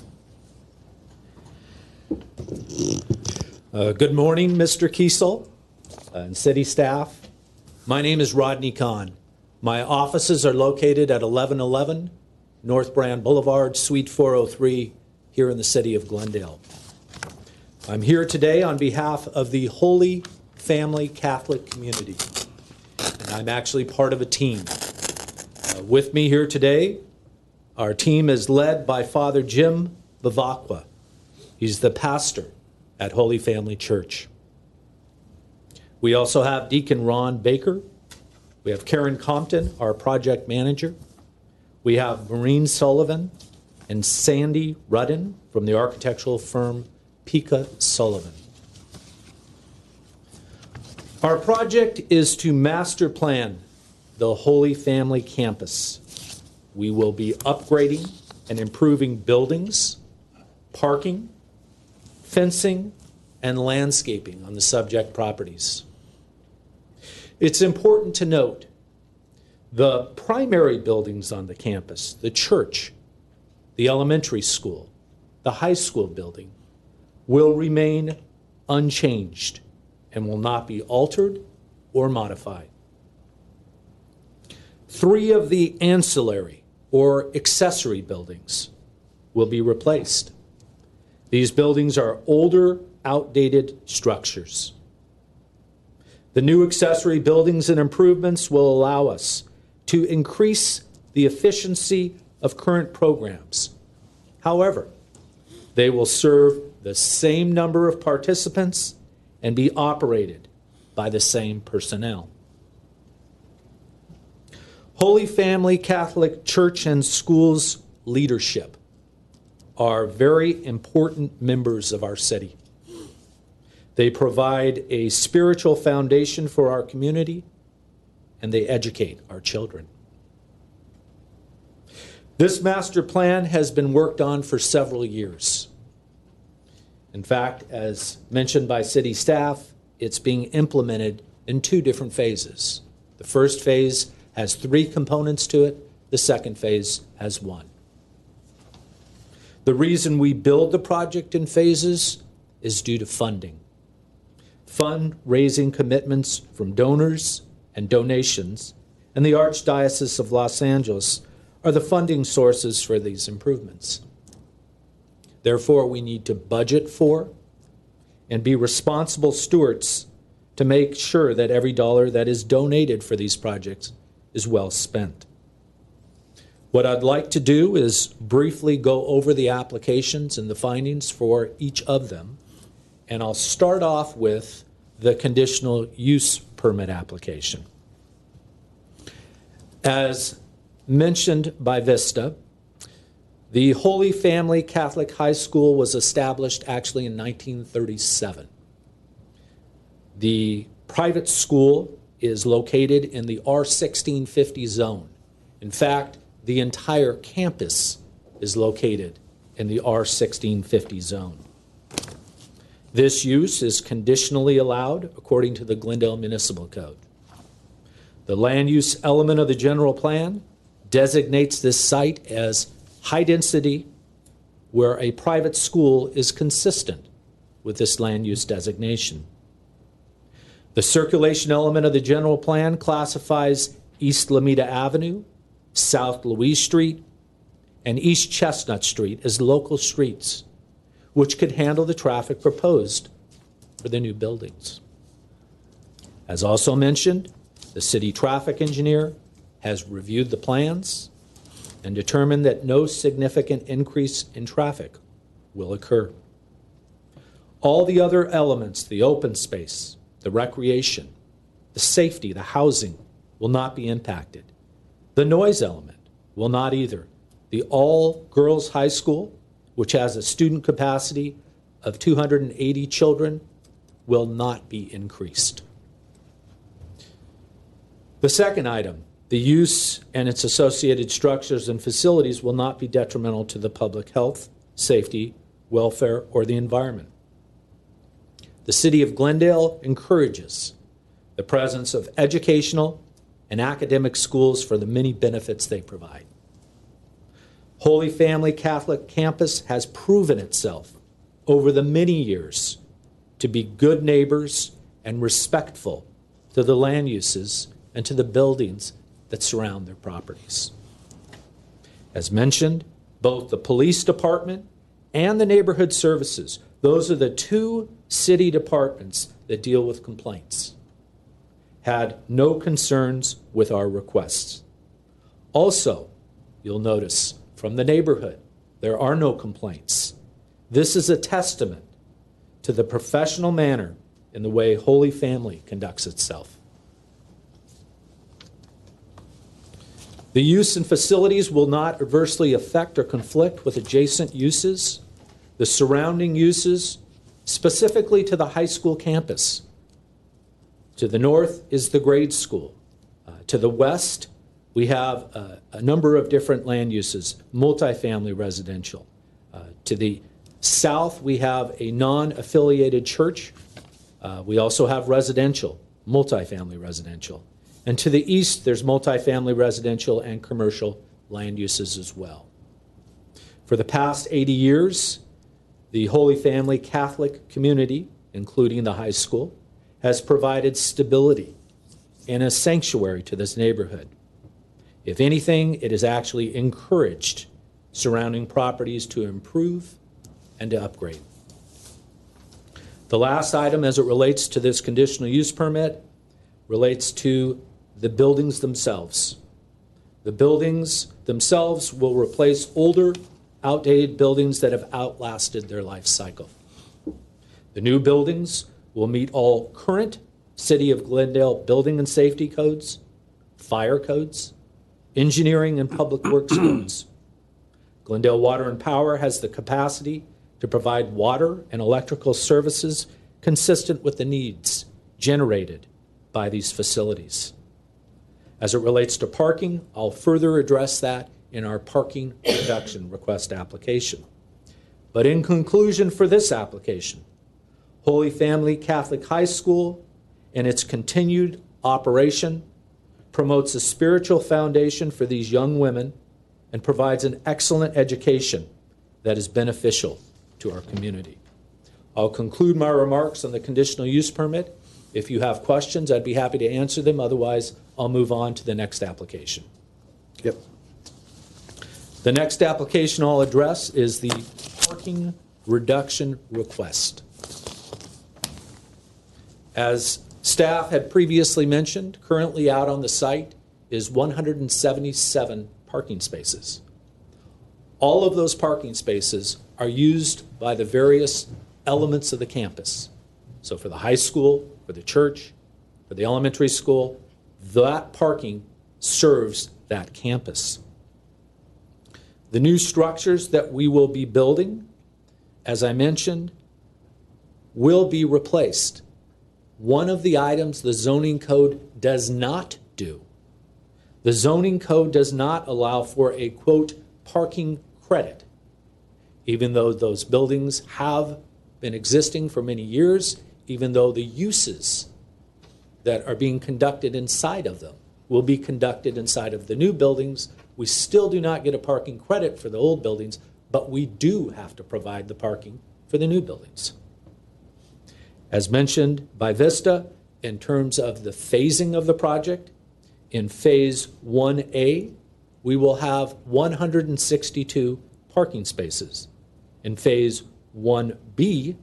Good morning, Mr. Kiesel and city staff. My name is Rodney Kahn. My offices are located at 1111 North Brand Boulevard, Suite 403, here in the city of Glendale. I'm here today on behalf of the Holy Family Catholic community, and I'm actually part of a team. With me here today, our team is led by Father Jim Bavacqua. He's the pastor at Holy Family Church. We also have Deacon Ron Baker. We have Karen Compton, our project manager. We have Maureen Sullivan and Sandy Rudden from the architectural firm Pika Sullivan. Our project is to master plan the Holy Family campus. We will be upgrading and improving buildings, parking, fencing, and landscaping on the subject properties. It's important to note the primary buildings on the campus, the church, the elementary school, the high school building, will remain unchanged and will not be altered or modified. 3 of the ancillary or accessory buildings will be replaced. These buildings are older, outdated structures. The new accessory buildings and improvements will allow us to increase the efficiency of current programs. However, they will serve the same number of participants and be operated by the same personnel. Holy Family Catholic Church and Schools leadership are very important members of our city. They provide a spiritual foundation for our community, and they educate our children. This master plan has been worked on for several years. In fact, as mentioned by city staff, it's being implemented in 2 different phases. The first phase has 3 components to it. The second phase has 1. The reason we build the project in phases is due to funding. Fundraising commitments from donors and donations and the Archdiocese of Los Angeles are the funding sources for these improvements. Therefore, we need to budget for and be responsible stewards to make sure that every dollar that is donated for these projects is well spent. What I'd like to do is briefly go over the applications and the findings for each of them, and I'll start off with the conditional use permit application. As mentioned by Vista, the Holy Family Catholic High School was established actually in 1937. The private school is located in the R1650 zone. In fact, the entire campus is located in the R1650 zone. This use is conditionally allowed according to the Glendale Municipal Code. The land use element of the general plan designates this site as high density where a private school is consistent with this land use designation. The circulation element of the general plan classifies East Lameda Avenue, South Louise Street, and East Chestnut Street as local streets, which could handle the traffic proposed for the new buildings. As also mentioned, the city traffic engineer has reviewed the plans and determined that no significant increase in traffic will occur. All the other elements, the open space, the recreation, the safety, the housing, will not be impacted. The noise element will not either. The all-girls high school, which has a student capacity of 280 children, will not be increased. The second item, the use and its associated structures and facilities will not be detrimental to the public health, safety, welfare, or the environment. The City of Glendale encourages the presence of educational and academic schools for the many benefits they provide. Holy Family Catholic Campus has proven itself over the many years to be good neighbors and respectful to the land uses and to the buildings that surround their properties. As mentioned, both the police department and the neighborhood services, those are the two city departments that deal with complaints, had no concerns with our requests. Also, you'll notice from the neighborhood, there are no complaints. This is a testament to the professional manner in the way Holy Family conducts itself. The use and facilities will not adversely affect or conflict with adjacent uses, the surrounding uses, specifically to the high school campus. To the north is the grade school. To the west, we have a number of different land uses, multifamily residential. To the south, we have a non-affiliated church. We also have residential, multifamily residential. And to the east, there's multifamily residential and commercial land uses as well. For the past 80 years, the Holy Family Catholic community, including the high school, has provided stability and a sanctuary to this neighborhood. If anything, it has actually encouraged surrounding properties to improve and to upgrade. The last item as it relates to this conditional use permit relates to the buildings themselves. The buildings themselves will replace older, outdated buildings that have outlasted their life cycle. The new buildings will meet all current City of Glendale building and safety codes, fire codes, engineering and public works codes. Glendale Water and Power has the capacity to provide water and electrical services consistent with the needs generated by these facilities. As it relates to parking, I'll further address that in our parking reduction request application. But in conclusion for this application, Holy Family Catholic High School and its continued operation promotes a spiritual foundation for these young women and provides an excellent education that is beneficial to our community. I'll conclude my remarks on the conditional use permit. If you have questions, I'd be happy to answer them. Otherwise, I'll move on to the next application. Yep. The next application I'll address is the parking reduction request. As staff had previously mentioned, currently out on the site is 177 parking spaces. All of those parking spaces are used by the various elements of the campus. So for the high school, for the church, for the elementary school, that parking serves that campus. The new structures that we will be building, as I mentioned, will be replaced. One of the items the zoning code does not do. The zoning code does not allow for a, quote, parking credit, even though those buildings have been existing for many years, even though the uses that are being conducted inside of them will be conducted inside of the new buildings We still do not get a parking credit for the old buildings, but we do have to provide the parking for the new buildings. As mentioned by Vista, in terms of the phasing of the project, in Phase 1A, we will have 162 parking spaces. In Phase 1B,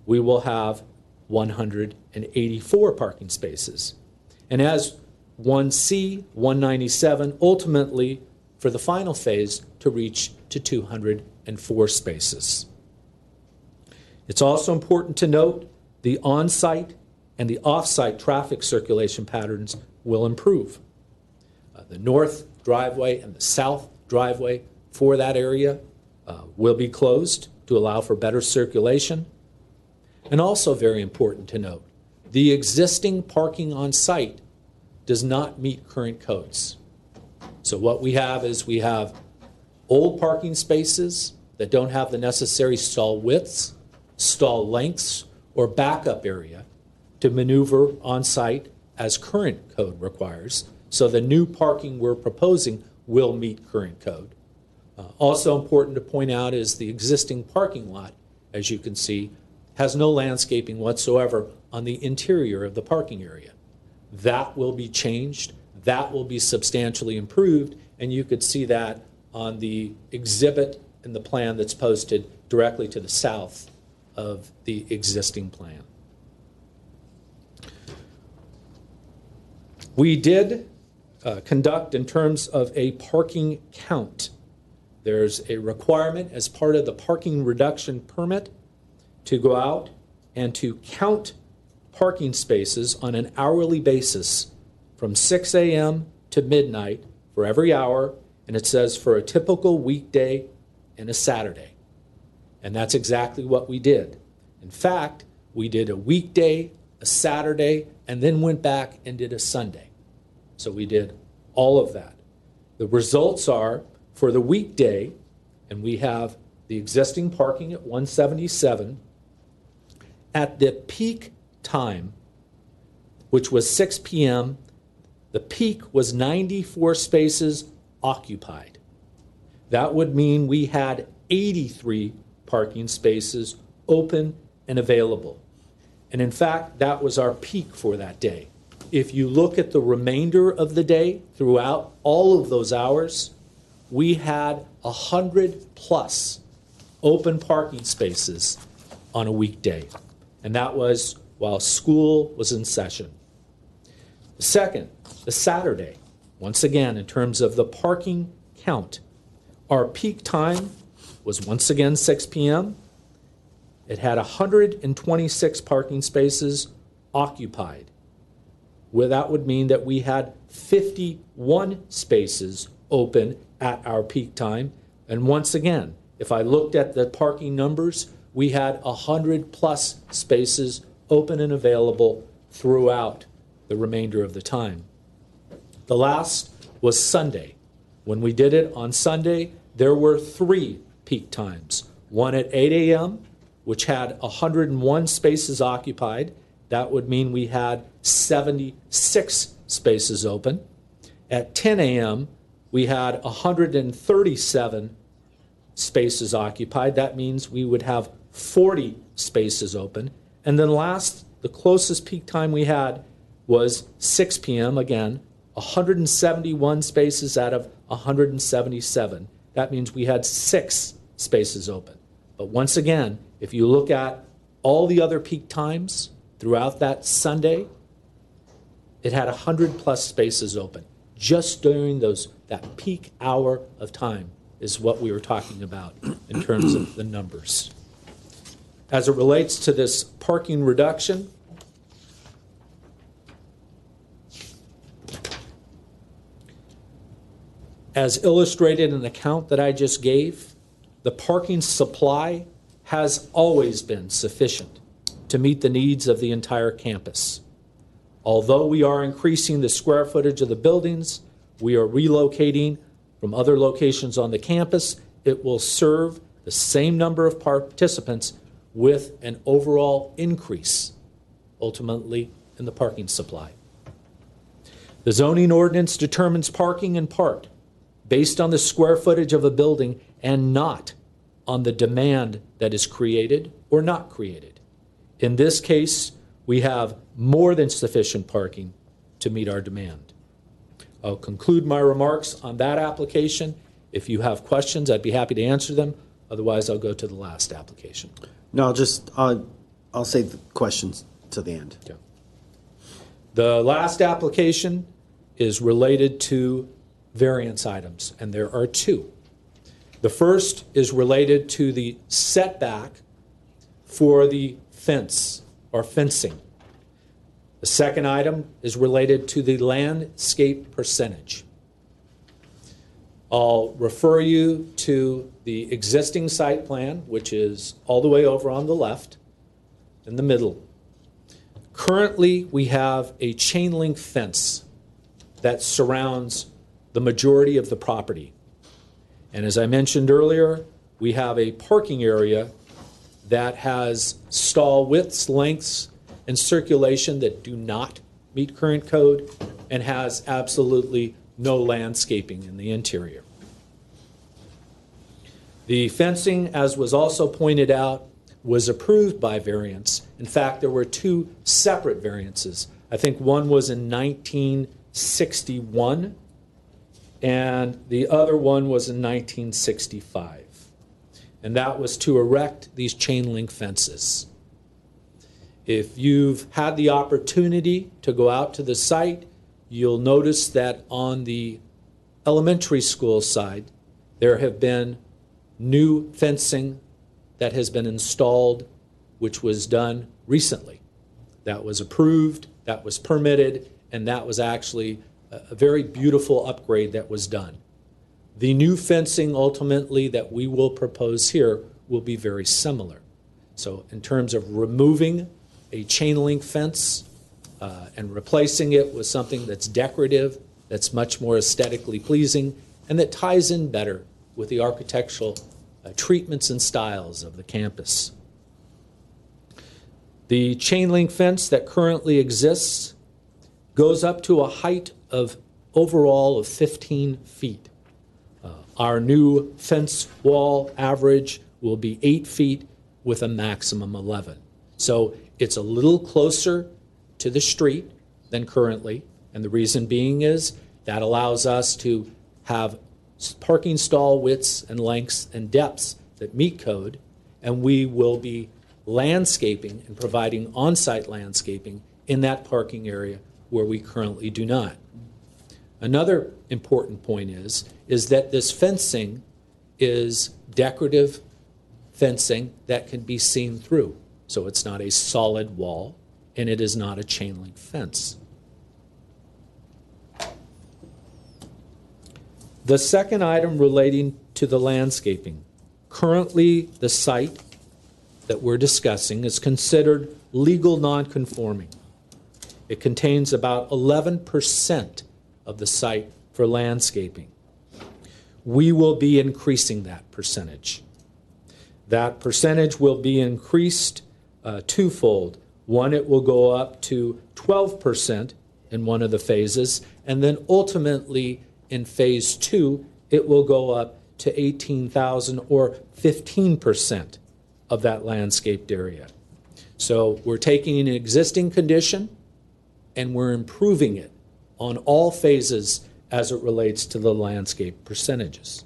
we will have 184 parking spaces. And as 1C, 197, ultimately, for the final phase, to reach to 204 spaces. It's also important to note the on-site and the off-site traffic circulation patterns will improve. The north driveway and the south driveway for that area will be closed to allow for better circulation. And also very important to note, the existing parking on site does not meet current codes. So what we have is we have old parking spaces that don't have the necessary stall widths, stall lengths, or backup area to maneuver on site as current code requires. So the new parking we're proposing will meet current code. Also important to point out is the existing parking lot, as you can see, has no landscaping whatsoever on the interior of the parking area. That will be changed. That will be substantially improved, and you could see that on the exhibit in the plan that's posted directly to the south of the existing plan. We did conduct in terms of a parking count. There's a requirement as part of the parking reduction permit to go out and to count parking spaces on an hourly basis from 6 a.m. to midnight for every hour, and it says for a typical weekday and a Saturday. And that's exactly what we did. In fact, we did a weekday, a Saturday, and then went back and did a Sunday. So we did all of that. The results are for the weekday, and we have the existing parking at 177. At the peak time, which was 6 p.m., the peak was 94 spaces occupied. That would mean we had 83 parking spaces open and available. And in fact, that was our peak for that day. If you look at the remainder of the day, throughout all of those hours, we had 100 plus open parking spaces on a weekday. And that was while school was in session. Second, the Saturday, once again, in terms of the parking count, our peak time was once again 6 p.m. It had 126 parking spaces occupied. Well, that would mean that we had 51 spaces open at our peak time. And once again, if I looked at the parking numbers, we had 100 plus spaces open and available throughout the remainder of the time. The last was Sunday. When we did it on Sunday, there were 3 peak times. One at 8 a.m., which had 101 spaces occupied. That would mean we had 76 spaces open. At 10 a.m., we had 137 spaces occupied. That means we would have 40 spaces open. And then last, the closest peak time we had was 6 p.m. Again, 171 spaces out of 177. That means we had 6 spaces open. But once again, if you look at all the other peak times throughout that Sunday, it had 100 plus spaces open. Just during that peak hour of time is what we were talking about in terms of the numbers. As it relates to this parking reduction, as illustrated in the count that I just gave, the parking supply has always been sufficient to meet the needs of the entire campus. Although we are increasing the square footage of the buildings, we are relocating from other locations on the campus. It will serve the same number of participants with an overall increase, ultimately, in the parking supply. The zoning ordinance determines parking in part based on the square footage of a building and not on the demand that is created or not created. In this case, we have more than sufficient parking to meet our demand. I'll conclude my remarks on that application. If you have questions, I'd be happy to answer them. Otherwise, I'll go to the last application. No, I'll save the questions to the end. Okay. The last application is related to variance items, and there are two. The first is related to the setback for the fence or fencing. The second item is related to the landscape percentage. I'll refer you to the existing site plan, which is all the way over on the left, in the middle. Currently, we have a chain link fence that surrounds the majority of the property. And as I mentioned earlier, we have a parking area that has stall widths, lengths, and circulation that do not meet current code and has absolutely no landscaping in the interior. The fencing, as was also pointed out, was approved by variance. In fact, there were two separate variances. I think one was in 1961 and the other one was in 1965. And that was to erect these chain link fences. If you've had the opportunity to go out to the site, you'll notice that on the elementary school side, there have been new fencing that has been installed, which was done recently. That was approved, that was permitted, and that was actually a very beautiful upgrade that was done. The new fencing ultimately that we will propose here will be very similar. So in terms of removing a chain link fence and replacing it with something that's decorative, that's much more aesthetically pleasing, and that ties in better with the architectural treatments and styles of the campus. The chain link fence that currently exists goes up to a height of overall of 15 feet. Our new fence wall average will be 8 feet with a maximum 11. So it's a little closer to the street than currently, and the reason being is that allows us to have parking stall widths and lengths and depths that meet code, and we will be landscaping and providing on-site landscaping in that parking area where we currently do not. Another important point is that this fencing is decorative fencing that can be seen through. So it's not a solid wall, and it is not a chain link fence. The second item relating to the landscaping. Currently, the site that we're discussing is considered legal nonconforming. It contains about 11% of the site for landscaping. We will be increasing that percentage. That percentage will be increased twofold. One, it will go up to 12% in one of the phases, and then ultimately in phase 2, it will go up to 18,000 or 15% of that landscaped area. So we're taking an existing condition and we're improving it on all phases as it relates to the landscape percentages.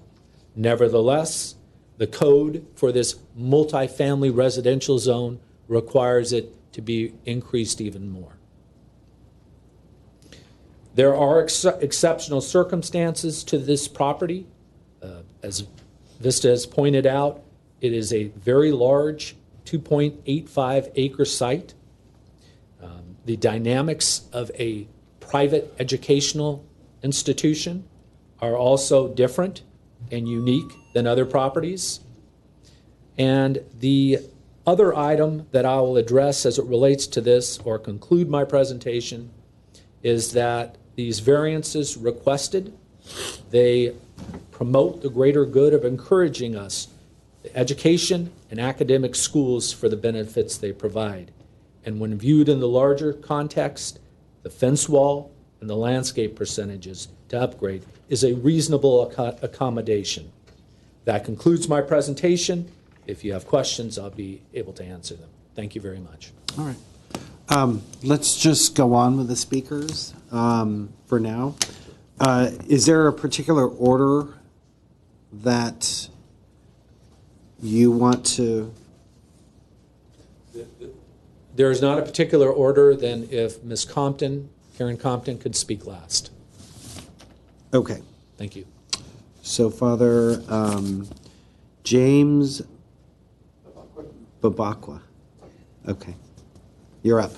Nevertheless, the code for this multifamily residential zone requires it to be increased even more. There are exceptional circumstances to this property. As Vista has pointed out, it is a very large 2.85 acre site. The dynamics of a private educational institution are also different and unique than other properties. And the other item that I will address as it relates to this or conclude my presentation is that these variances requested, they promote the greater good of encouraging us, the education and academic schools for the benefits they provide. And when viewed in the larger context, the fence wall and the landscape percentages to upgrade is a reasonable accommodation. That concludes my presentation. If you have questions, I'll be able to answer them. Thank you very much. All right. Let's just go on with the speakers for now. Is there a particular order that you want to? There is not a particular order. Then if Ms. Compton, Karen Compton, could speak last. Okay. Thank you. So, Father James Babakwa. Okay. You're up.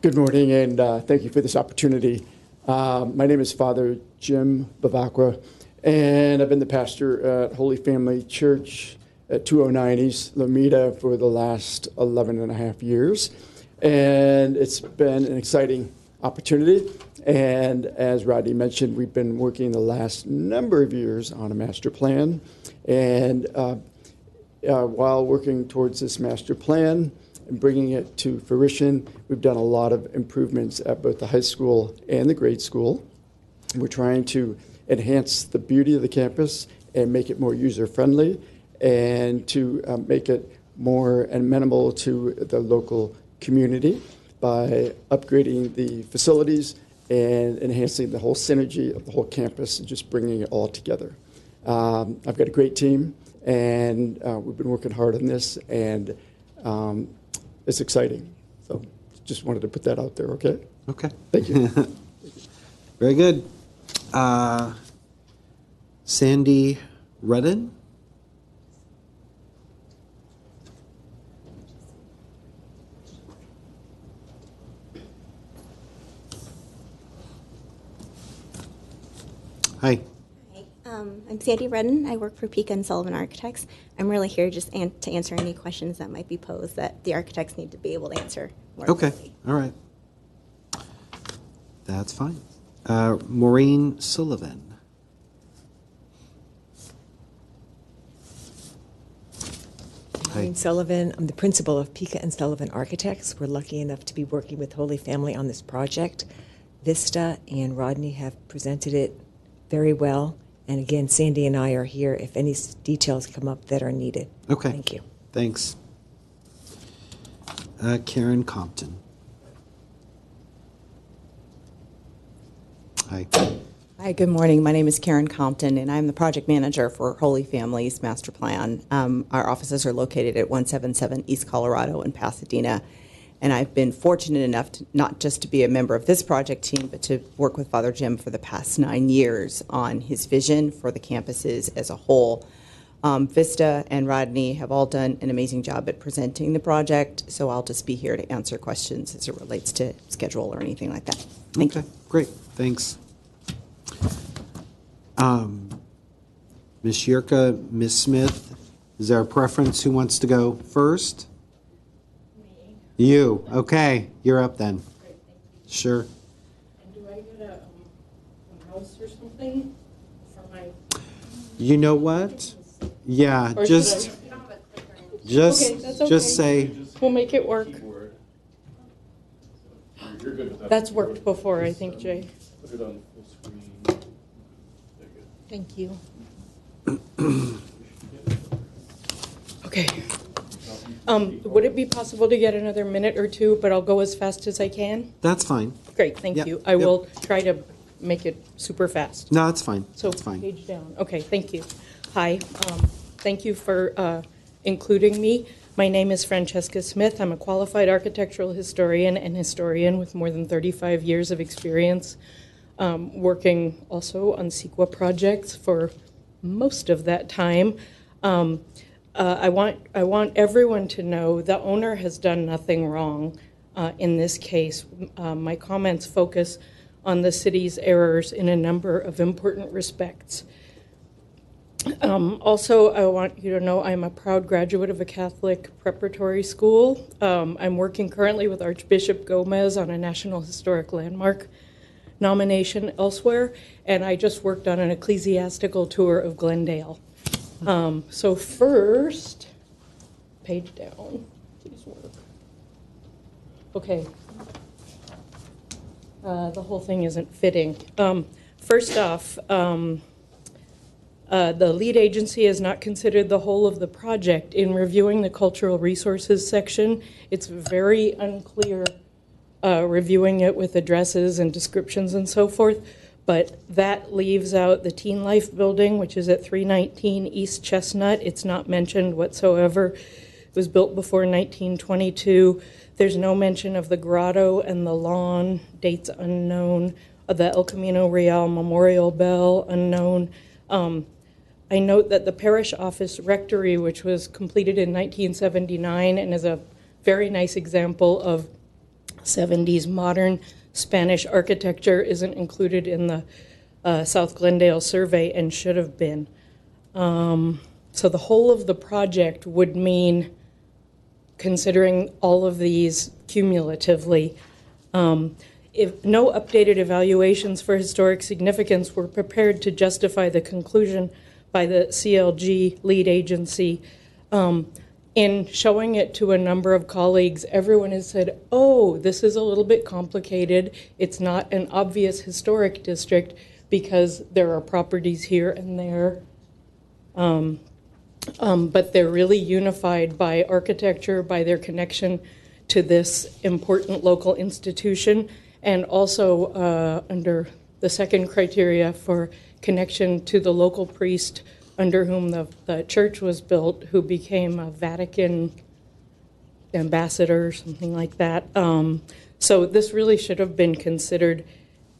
Good morning, and thank you for this opportunity. My name is Father Jim Bavakwa, and I've been the pastor at Holy Family Church at 209 East Lomita for the last 11 and a half years. And it's been an exciting opportunity. And as Rodney mentioned, we've been working the last number of years on a master plan. And while working towards this master plan and bringing it to fruition, we've done a lot of improvements at both the high school and the grade school. We're trying to enhance the beauty of the campus and make it more user-friendly and to make it more amenable to the local community by upgrading the facilities and enhancing the whole synergy of the whole campus and just bringing it all together. I've got a great team, and we've been working hard on this, and it's exciting. So just wanted to put that out there, okay? Okay. Thank you. Very good. Sandy Redden? Hi. I'm Sandy Redden. I work for Pika and Sullivan Architects. I'm really here just to answer any questions that might be posed that the architects need to be able to answer more Okay. quickly. All right. That's fine. Maureen Sullivan. Maureen Sullivan. I'm the principal of Pika and Sullivan Architects. We're lucky enough to be working with Holy Family on this project. Vista and Rodney have presented it very well. And again, Sandy and I are here if any details come up that are needed. Okay. Thank you. Thanks. Karen Compton. Hi. Hi, good morning. My name is Karen Compton, and I'm the project manager for Holy Families Master Plan. Our offices are located at 177 East Colorado in Pasadena. And I've been fortunate enough to not just to be a member of this project team, but to work with Father Jim for the past 9 years on his vision for the campuses as a whole. Vista and Rodney have all done an amazing job at presenting the project, so I'll just be here to answer questions as it relates to schedule or anything like that. Thank you. Great. Thanks. Ms. Yurka, Ms. Smith, is there a preference who wants to go first? You. Okay. You're up then. Great, thank you. Sure. And do I get a mouse or something for my? You know what? Yeah, Or just should I- just Okay, that's okay. just say We'll make it work. That's worked before, I think, Jay. Put it on full screen. Thank you. Okay. Would it be possible to get another minute or two, but I'll go as fast as I can? that's fine. Great, thank Yep, you. I yep. will try to make it super fast. No, it's fine. So it's fine. page down. Okay, thank you. Hi, thank you for including me. My name is Francesca Smith. I'm a qualified architectural historian and historian with more than 35 years of experience, working also on CEQA projects for most of that time. I want everyone to know the owner has done nothing wrong in this case. My comments focus on the city's errors in a number of important respects. Also, I want you to know I'm a proud graduate of a Catholic preparatory school. I'm working currently with Archbishop Gomez on a National Historic Landmark nomination elsewhere, and I just worked on an ecclesiastical tour of Glendale. So first, page down. Please work. Okay. The whole thing isn't fitting. First off, the lead agency has not considered the whole of the project. In reviewing the cultural resources section, it's very unclear reviewing it with addresses and descriptions and so forth, but that leaves out the Teen Life building, which is at 319 East Chestnut. It's not mentioned whatsoever. It was built before 1922. There's no mention of the grotto and the lawn, dates unknown, of the El Camino Real Memorial Bell unknown. I note that the parish office rectory, which was completed in 1979 and is a very nice example of 70s modern Spanish architecture, isn't included in the South Glendale survey and should have been. So the whole of the project would mean considering all of these cumulatively. If no updated evaluations for historic significance were prepared to justify the conclusion by the CLG lead agency, in showing it to a number of colleagues, everyone has said, oh, this is a little bit complicated. It's not an obvious historic district because there are properties here and there. But they're really unified by architecture, by their connection to this important local institution, and also under the second criteria for connection to the local priest under whom the church was built, who became a Vatican ambassador, something like that. So this really should have been considered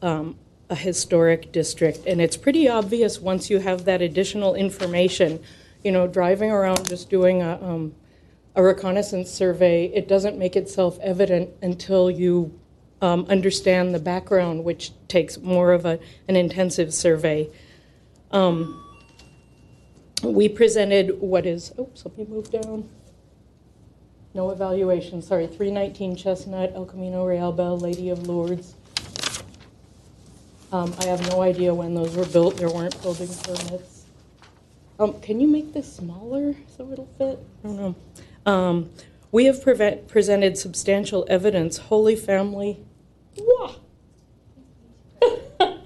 a historic district. And it's pretty obvious once you have that additional information. You know, driving around just doing a reconnaissance survey, it doesn't make itself evident until you understand the background, which takes more of an intensive survey. We presented what is, oops, let me move down. No evaluation, sorry, 319 Chestnut, El Camino Real Bell, Lady of Lourdes. I have no idea when those were built. There weren't building permits. Can you make this smaller so it'll fit? I don't know. We have presented substantial evidence. Holy Family. Wah!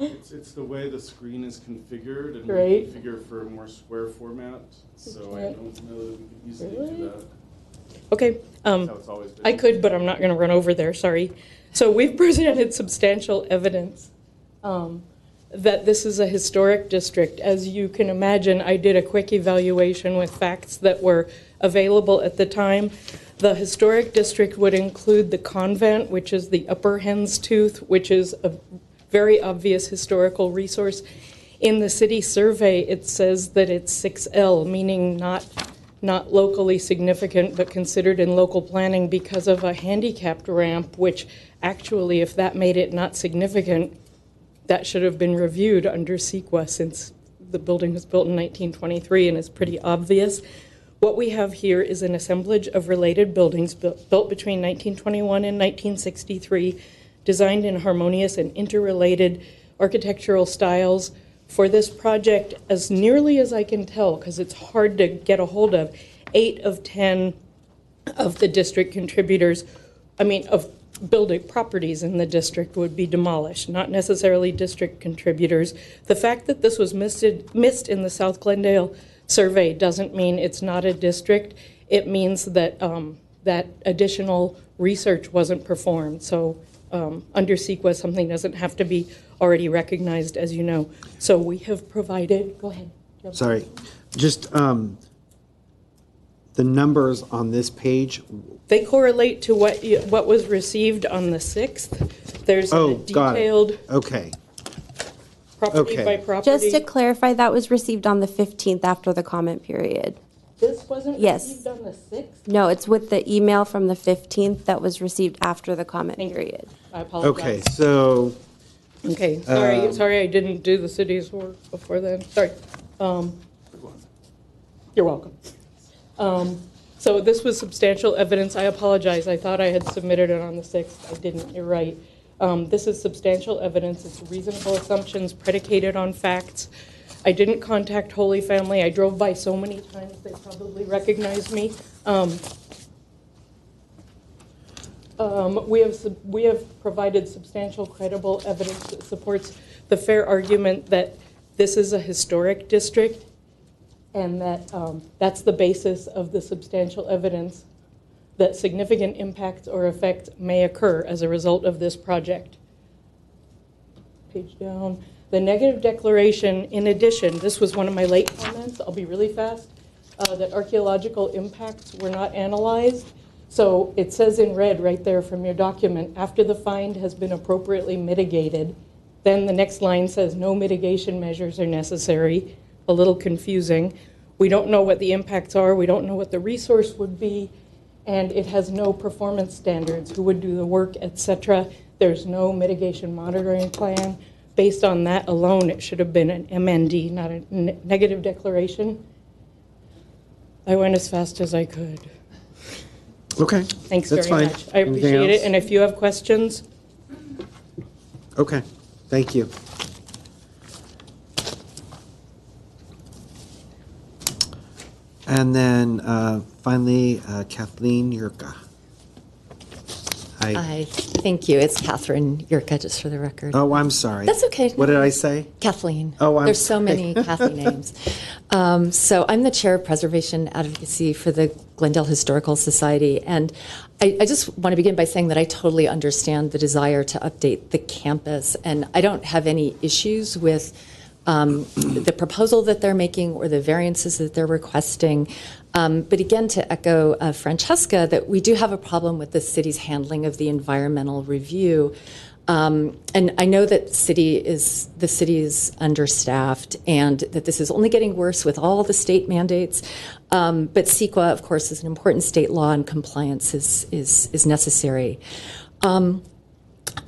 It's the way the screen is configured, and Great. we configure for a more square format, so I don't know that we could easily Really? do that. Okay. That's how it's always been. I could, but I'm not going to run over there, sorry. So we've presented substantial evidence that this is a historic district. As you can imagine, I did a quick evaluation with facts that were available at the time. The historic district would include the convent, which is the Upper Hen's Tooth, which is a very obvious historical resource. In the city survey, it says that it's 6L, meaning not locally significant, but considered in local planning because of a handicapped ramp, which actually, if that made it not significant, that should have been reviewed under CEQA since the building was built in 1923 and is pretty obvious. What we have here is an assemblage of related buildings built between 1921 and 1963, designed in harmonious and interrelated architectural styles. For this project, as nearly as I can tell, because it's hard to get a hold of, 8 of 10 of the district contributors, of building properties in the district would be demolished, not necessarily district contributors. The fact that this was missed in the South Glendale survey doesn't mean it's not a district. It means that that additional research wasn't performed. So under CEQA, something doesn't have to be already recognized, as you know. So we have provided, go ahead. Sorry, just the numbers on this page. They correlate to what was received on the 6th. There's a detailed Okay. property by property. Just to clarify, that was received on the 15th after the comment period. This wasn't received on the 6th? No, it's with the email from the 15th that was received after the comment period. I apologize. Okay, so. Okay, sorry I didn't do the city's work before then. Sorry. You're welcome. So this was substantial evidence. I apologize. I thought I had submitted it on the 6th. I didn't. You're right. This is substantial evidence. It's reasonable assumptions predicated on facts. I didn't contact Holy Family. I drove by so many times they probably recognized me. We have provided substantial credible evidence that supports the fair argument that this is a historic district, and that that's the basis of the substantial evidence that significant impacts or effects may occur as a result of this project. Page down. The negative declaration, in addition, this was one of my late comments, I'll be really fast, that archaeological impacts were not analyzed. So it says in red right there from your document, after the find has been appropriately mitigated, then the next line says no mitigation measures are necessary. A little confusing. We don't know what the impacts are. We don't know what the resource would be. And it has no performance standards, who would do the work, etc. There's no mitigation monitoring plan. Based on that alone, it should have been an MND, not a negative declaration. I went as fast as I could. Okay. Thanks that's very fine. much. I Anything appreciate else? it. And if you have questions. Okay, thank you. And then finally, Kathleen Yurka. Hi, thank you. It's Catherine Yurka, just for the record. Oh, I'm sorry. That's okay. What did I say? Kathleen. Oh, I'm There's so sorry. many Kathy names. So I'm the chair of Preservation Advocacy for the Glendale Historical Society. And I just want to begin by saying that I totally understand the desire to update the campus. And I don't have any issues with the proposal that they're making or the variances that they're requesting. But again, to echo Francesca, that we do have a problem with the city's handling of the environmental review. And I know that the city is understaffed and that this is only getting worse with all the state mandates. But CEQA, of course, is an important state law, and compliance is necessary.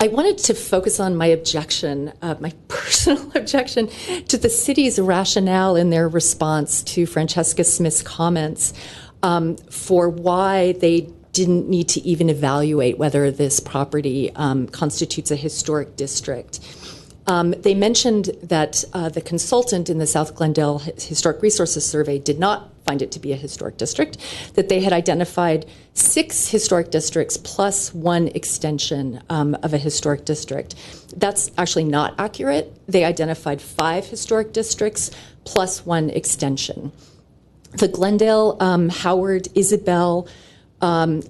I wanted to focus on my objection, my personal objection to the city's rationale in their response to Francesca Smith's comments for why they didn't need to even evaluate whether this property constitutes a historic district. They mentioned that the consultant in the South Glendale Historic Resources Survey did not find it to be a historic district, that they had identified 6 historic districts plus 1 extension of a historic district. That's actually not accurate. They identified 5 historic districts plus 1 extension. The Glendale, Howard, Isabel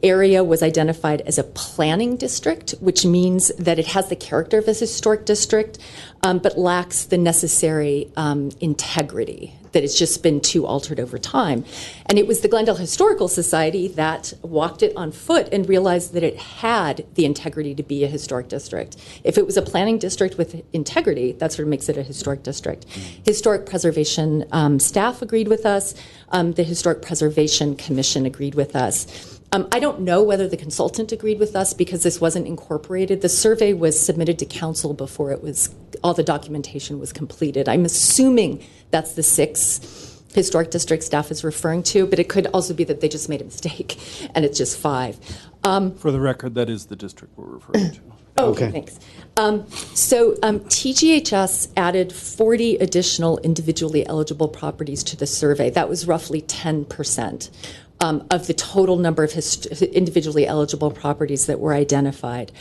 area was identified as a planning district, which means that it has the character of a historic district, but lacks the necessary integrity, that it's just been too altered over time. And it was the Glendale Historical Society that walked it on foot and realized that it had the integrity to be a historic district. If it was a planning district with integrity, that's what makes it a historic district. Historic Preservation staff agreed with us. The Historic Preservation Commission agreed with us. I don't know whether the consultant agreed with us because this wasn't incorporated. The survey was submitted to council before all the documentation was completed. I'm assuming that's the 6 historic district staff is referring to, but it could also be that they just made a mistake and it's just 5. For the record, that is the district we're referring to. Oh, okay. Thanks. So TGHS added 40 additional individually eligible properties to the survey. That was roughly 10%. Of the total number of individually eligible properties that were identified.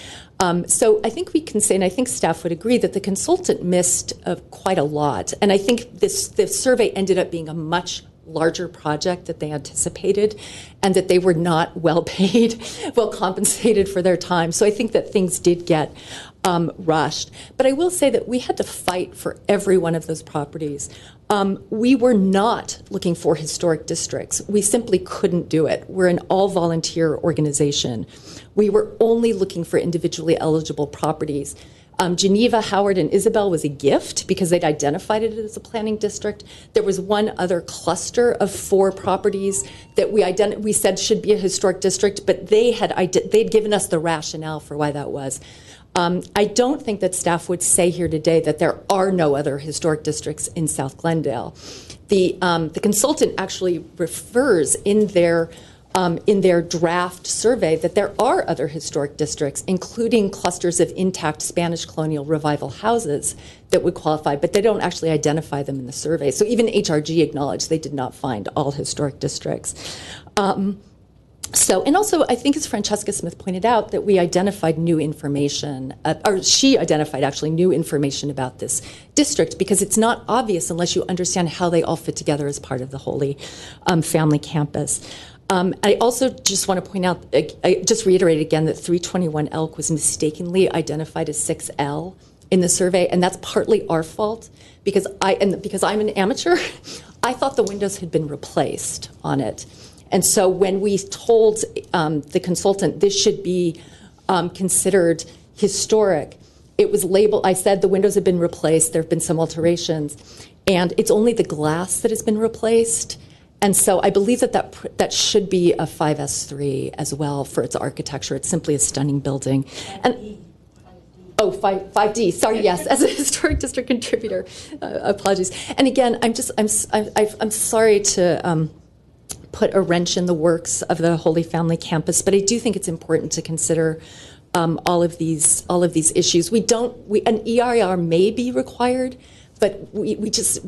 So I think we can say, and I think staff would agree, that the consultant missed quite a lot. And I think this survey ended up being a much larger project that they anticipated, and that they were not well paid, well compensated for their time. So I think that things did get rushed. But I will say that we had to fight for every one of those properties. We were not looking for historic districts. We simply couldn't do it. We're an all-volunteer organization. We were only looking for individually eligible properties. Geneva, Howard, and Isabel was a gift because they'd identified it as a planning district. There was one other cluster of 4 properties that we said should be a historic district, but they'd given us the rationale for why that was. I don't think that staff would say here today that there are no other historic districts in South Glendale. The consultant actually refers in their in their draft survey that there are other historic districts, including clusters of intact Spanish colonial revival houses that would qualify, but they don't actually identify them in the survey. So even HRG acknowledged they did not find all historic districts. And also, I think as Francesca Smith pointed out, that we identified new information, or she identified actually new information about this district, because it's not obvious unless you understand how they all fit together as part of the Holy Family Campus. I also just want to point out, I just reiterate again that 321 Elk was mistakenly identified as 6L in the survey, and that's partly our fault, because I'm an amateur, I thought the windows had been replaced on it. And so when we told the consultant this should be considered historic, it was labeled, I said the windows have been replaced, there have been some alterations, and it's only the glass that has been replaced. And so I believe that should be a 5S3 as well for its architecture. It's simply a stunning building. And 5D. Sorry, yes, as a historic district contributor, apologies. And again, I'm sorry to put a wrench in the works of the Holy Family Campus, but I do think it's important to consider all of these issues. An EIR may be required, but we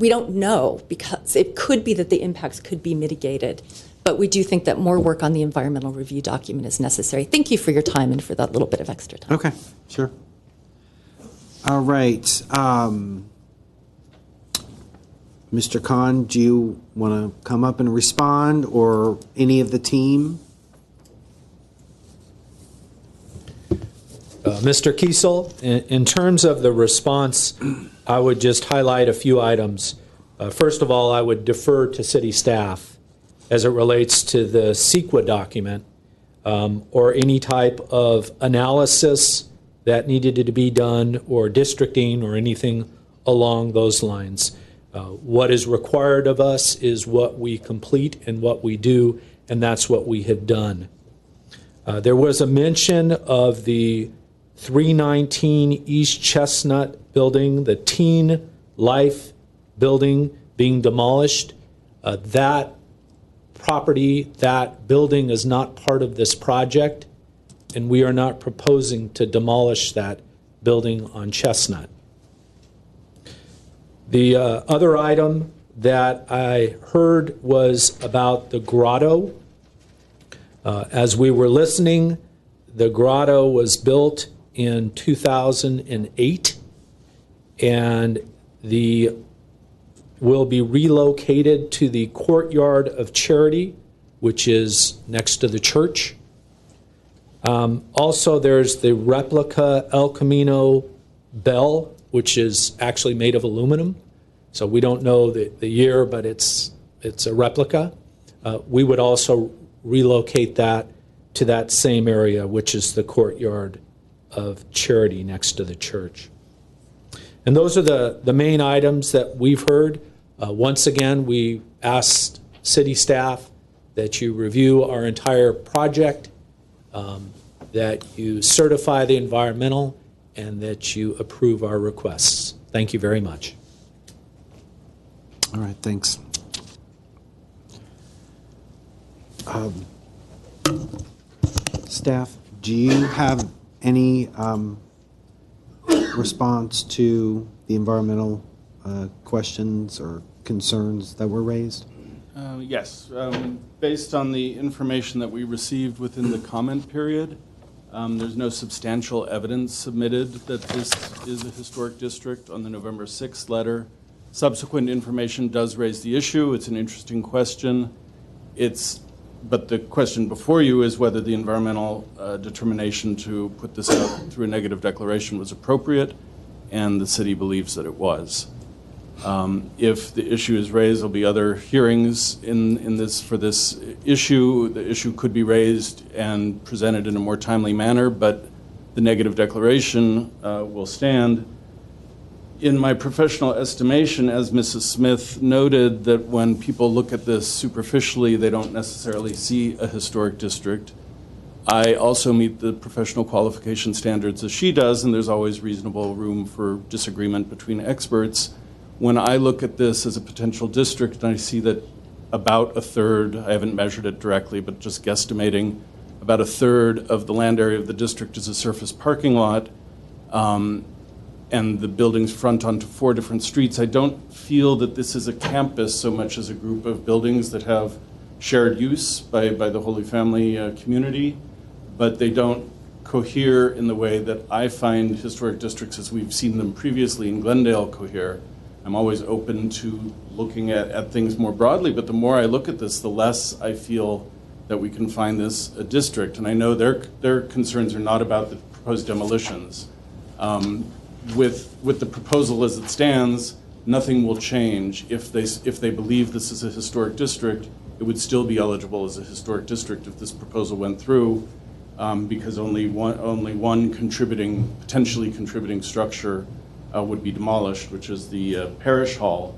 don't know, because it could be that the impacts could be mitigated. But we do think that more work on the environmental review document is necessary. Thank you for your time and for that little bit of extra time. Okay, sure. All right. Mr. Khan, do you want to come up and respond, or any of the team? Mr. Kiesel, in terms of the response, I would just highlight a few items. First of all, I would defer to city staff as it relates to the CEQA document or any type of analysis that needed to be done, or districting, or anything along those lines. What is required of us is what we complete and what we do, and that's what we have done. There was a mention of the 319 East Chestnut building, the Teen Life building being demolished. That property, that building is not part of this project, and we are not proposing to demolish that building on Chestnut. The other item that I heard was about the grotto. As we were listening, the grotto was built in 2008, and will be relocated to the Courtyard of Charity, which is next to the church. Also, there's the replica El Camino bell, which is actually made of aluminum. So we don't know the year, but it's a replica. We would also relocate that to that same area, which is the Courtyard of Charity next to the church. And those are the main items that we've heard. Once again, we asked city staff that you review our entire project, that you certify the environmental, and that you approve our requests. Thank you very much. All right, thanks. Staff, do you have any response to the environmental questions or concerns that were raised? Yes. Based on the information that we received within the comment period, there's no substantial evidence submitted that this is a historic district on the November 6th letter. Subsequent information does raise the issue. It's an interesting question. But the question before you is whether the environmental determination to put this out through a negative declaration was appropriate, and the city believes that it was. If the issue is raised, there'll be other hearings for this issue. The issue could be raised and presented in a more timely manner, but the negative declaration will stand. In my professional estimation, as Mrs. Smith noted, that when people look at this superficially, they don't necessarily see a historic district. I also meet the professional qualification standards as she does, and there's always reasonable room for disagreement between experts. When I look at this as a potential district and I see that about a third, I haven't measured it directly, but just guesstimating, about a third of the land area of the district is a surface parking lot, and the buildings front onto 4 different streets. I don't feel that this is a campus so much as a group of buildings that have shared use by the Holy Family community, but they don't cohere in the way that I find historic districts, as we've seen them previously in Glendale, cohere. I'm always open to looking at things more broadly, but the more I look at this, the less I feel that we can find this a district. And I know their concerns are not about the proposed demolitions. With the proposal as it stands, nothing will change. If they believe this is a historic district, it would still be eligible as a historic district if this proposal went through, because only one potentially contributing structure would be demolished, which is the parish hall.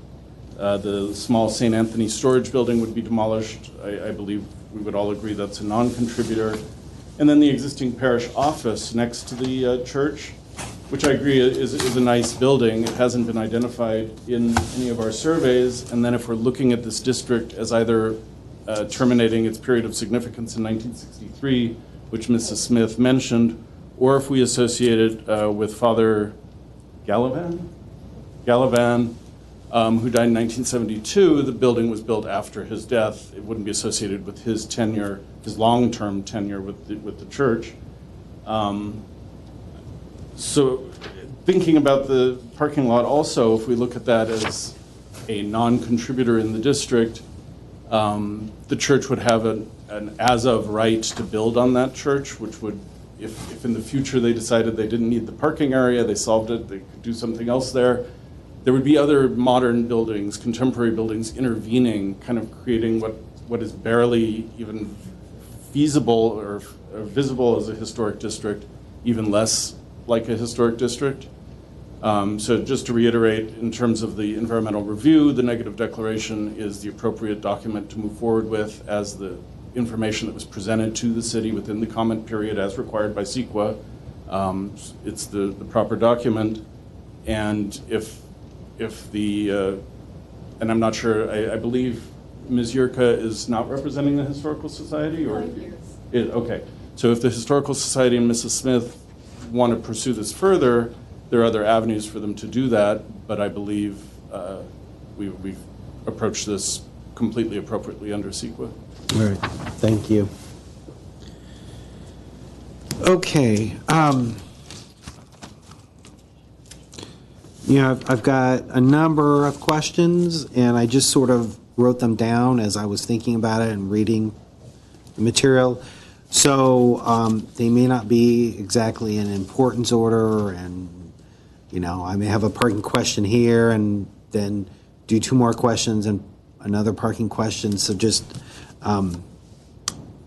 The small St. Anthony storage building would be demolished. I believe we would all agree that's a non-contributor. And then the existing parish office next to the church, which I agree is a nice building. It hasn't been identified in any of our surveys. And then if we're looking at this district as either terminating its period of significance in 1963, which Mrs. Smith mentioned, or if we associate it with Father Gallivan, who died in 1972, the building was built after his death. It wouldn't be associated with his tenure, his long-term tenure with the church. So thinking about the parking lot also, if we look at that as a non-contributor in the district, the church would have an as-of right to build on that church, which would, if in the future they decided they didn't need the parking area, they solved it, they could do something else there. There would be other modern buildings, contemporary buildings intervening, kind of creating what is barely even feasible or visible as a historic district, even less like a historic district. So just to reiterate, in terms of the environmental review, the negative declaration is the appropriate document to move forward with as the information that was presented to the city within the comment period as required by CEQA. It's the proper document. And if the, and I'm not sure, I believe Ms. Yurka is not representing the Historical Society? Or okay. So if the Historical Society and Mrs. Smith want to pursue this further, there are other avenues for them to do that, but I believe we've approached this completely appropriately under CEQA. All right, thank you. Okay. I've got a number of questions, and I just sort of wrote them down as I was thinking about it and reading the material. So they may not be exactly in importance order, and I may have a parking question here and then do 2 more questions and another parking question. So just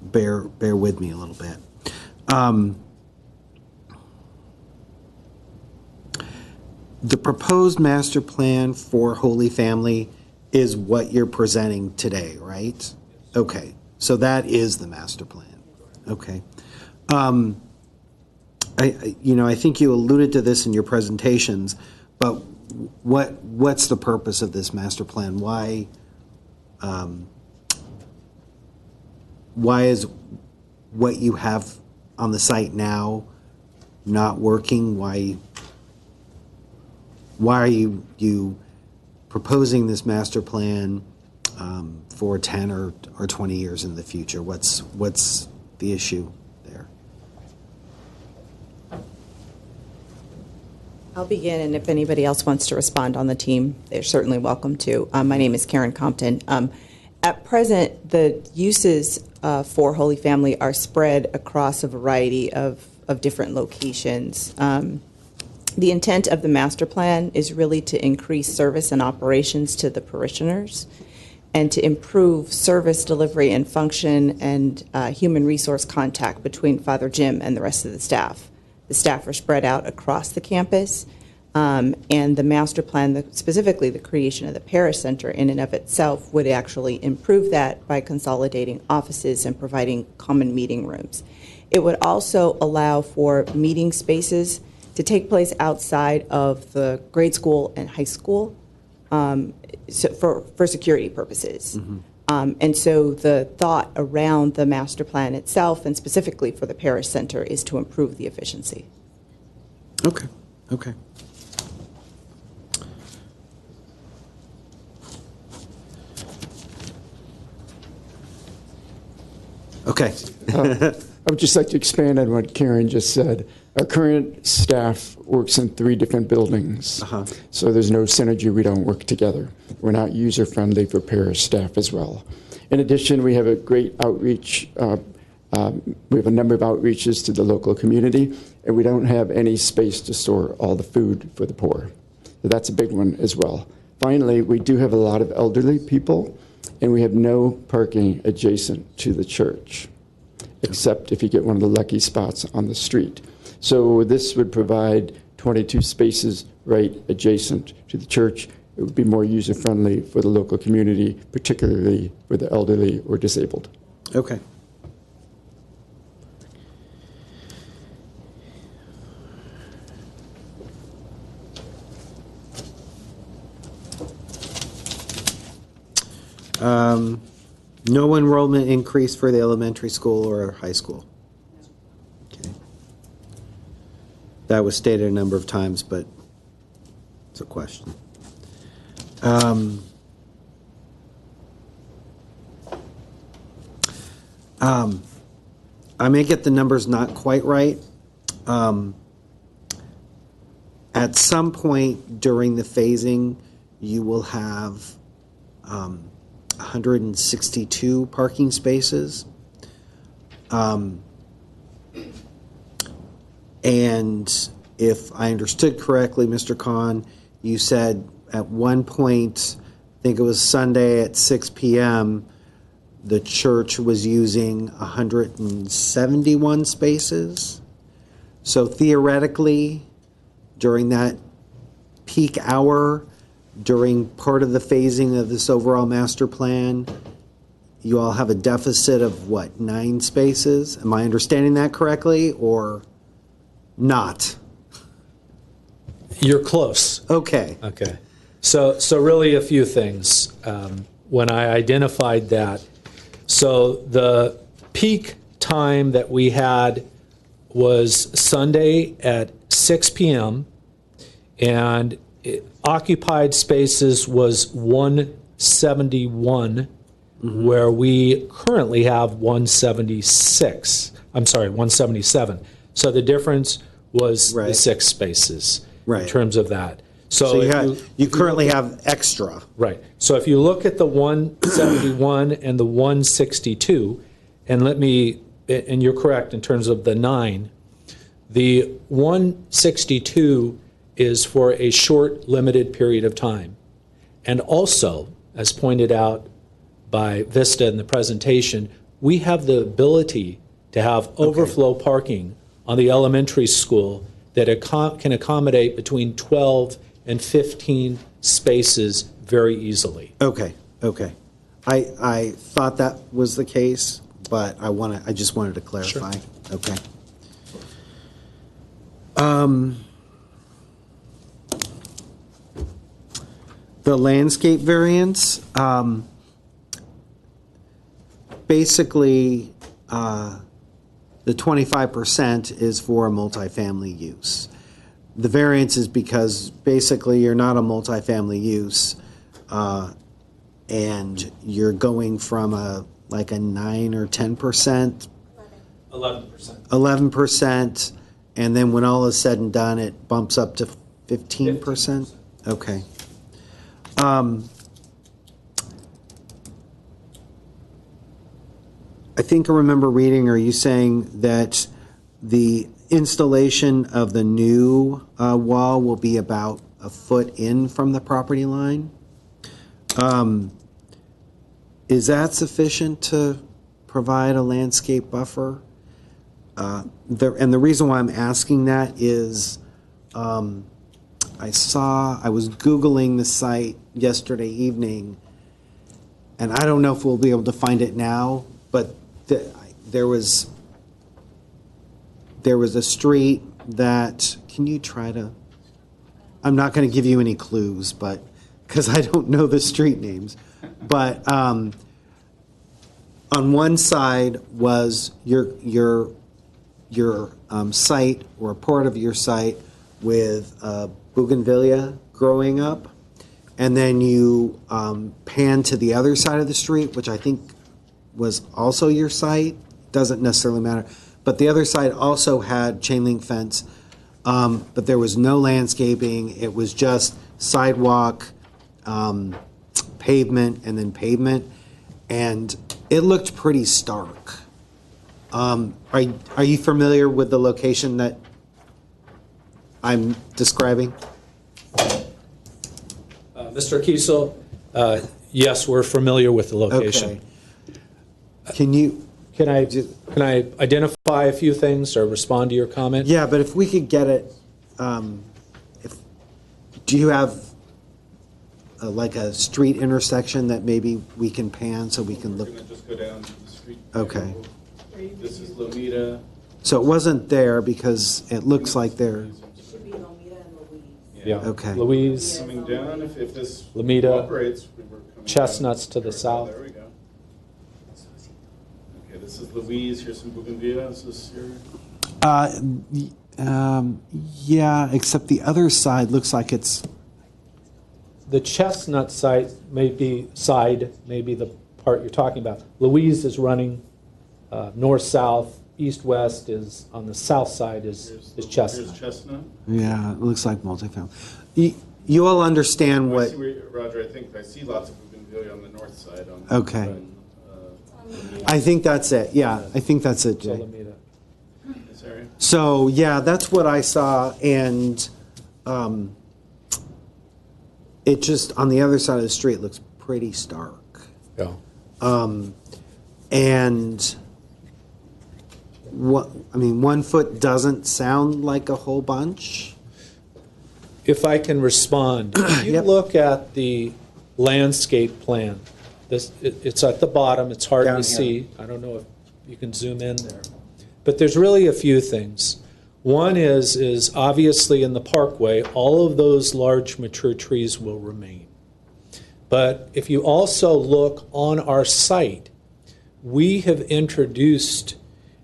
bear with me a little bit. The proposed master plan for Holy Family is what you're presenting today, right? Okay, so that is the master plan. Okay. I think you alluded to this in your presentations, but what's the purpose of this master plan? Why is what you have on the site now not working? Why are you proposing this master plan for 10 or 20 years in the future? What's the issue there? I'll begin, and if anybody else wants to respond on the team, they're certainly welcome to. My name is Karen Compton. At present, the uses for Holy Family are spread across a variety of different locations. The intent of the master plan is really to increase service and operations to the parishioners and to improve service delivery and function and human resource contact between Father Jim and the rest of the staff. The staff are spread out across the campus, and the master plan, specifically the creation of the parish center in and of itself, would actually improve that by consolidating offices and providing common meeting rooms. It would also allow for meeting spaces to take place outside of the grade school and high school, so for security purposes. And so the thought around the master plan itself, and specifically for the parish center, is to improve the efficiency. Okay, okay. Okay. I would just like to expand on what Karen just said. Our current staff works in 3 different buildings, so there's no synergy. We don't work together. We're not user-friendly for parish staff as well. In addition, we have a great outreach. We have a number of outreaches to the local community, and we don't have any space to store all the food for the poor. So that's a big one as well. Finally, we do have a lot of elderly people, and we have no parking adjacent to the church, except if you get one of the lucky spots on the street. So this would provide 22 spaces right adjacent to the church. It would be more user-friendly for the local community, particularly for the elderly or disabled. Okay. No enrollment increase for the elementary school or high school? Okay. That was stated a number of times, but it's a question. I may get the numbers not quite right. At some point during the phasing, you will have 162 parking spaces. And if I understood correctly, Mr. Khan, you said at one point, I think it was Sunday at 6 p.m., the church was using 171 spaces. So theoretically, during that peak hour, during part of the phasing of this overall master plan, you all have a deficit of what, 9 spaces? Am I understanding that correctly or not? You're close. Okay. Okay. So really a few things when I identified that. So the peak time that we had was Sunday at 6 p.m. and occupied spaces was 171, where we currently have 177. So the difference was the 6 spaces in terms of that. So you currently have extra. Right. So if you look at the 171 and the 162, and you're correct in terms of the 9, the 162 is for a short, limited period of time. And also, as pointed out by Vista in the presentation, we have the ability to have overflow parking on the elementary school that can accommodate between 12 and 15 spaces very easily. Okay. I thought that was the case, but I just wanted to clarify. Sure. Okay. The landscape variance, basically, the 25% is for a multifamily use. The variance is because basically you're not a multifamily use, and you're going from a 9 or 10%? 11%. 11%, and then when all is said and done, it bumps up to 15%? Okay. I think I remember reading, or you saying that the installation of the new wall will be about a foot in from the property line. Is that sufficient to provide a landscape buffer? And the reason why I'm asking that is I was Googling the site yesterday evening, and I don't know if we'll be able to find it now, but there was a street that, can you try to, I'm not going to give you any clues, but because I don't know the street names, but on one side was your site or a part of your site with bougainvillea growing up, and then you pan to the other side of the street, which I think was also your site. Doesn't necessarily matter, but the other side also had chain link fence, but there was no landscaping. It was just sidewalk, pavement, and then pavement, and it looked pretty stark. Are you familiar with the location that I'm describing? Mr. Kiesel, yes, we're familiar with the location. Okay. Can I identify a few things or respond to your comment? Yeah, but if we could get it, do you have like a street intersection that maybe we can pan so we can look? We're going to just go down to the street. Okay. This is Lomita. So it wasn't there because it looks like there. Yeah. Okay. Louise. Coming down, if this Lomita, cooperates, we're coming Chestnuts down. to the south. There we go. Okay, this is Louise. Here's some bougainvillea. Is this your? Yeah, except the other side looks like it's. The Chestnut site may be the part you're talking about. Louise is running north-south, east-west is on the south side is Chestnut. Here's Chestnut. Yeah, it looks like multifamily. You all understand I what? see Roger, I think I see lots of bougainvillea on the north side. Okay. I think that's it. Yeah, I think that's it, Jay. This area? So, yeah, that's what I saw, and it just, on the other side of the street, looks pretty stark. Yeah. And, what, I mean, 1 foot doesn't sound like a whole bunch. If I can respond, if you look at the landscape plan, it's at the bottom, it's hard Down to here. see. I don't know if you can zoom in there. But there's really a few things. One is obviously in the parkway, all of those large mature trees will remain. But if you also look on our site, we have introduced,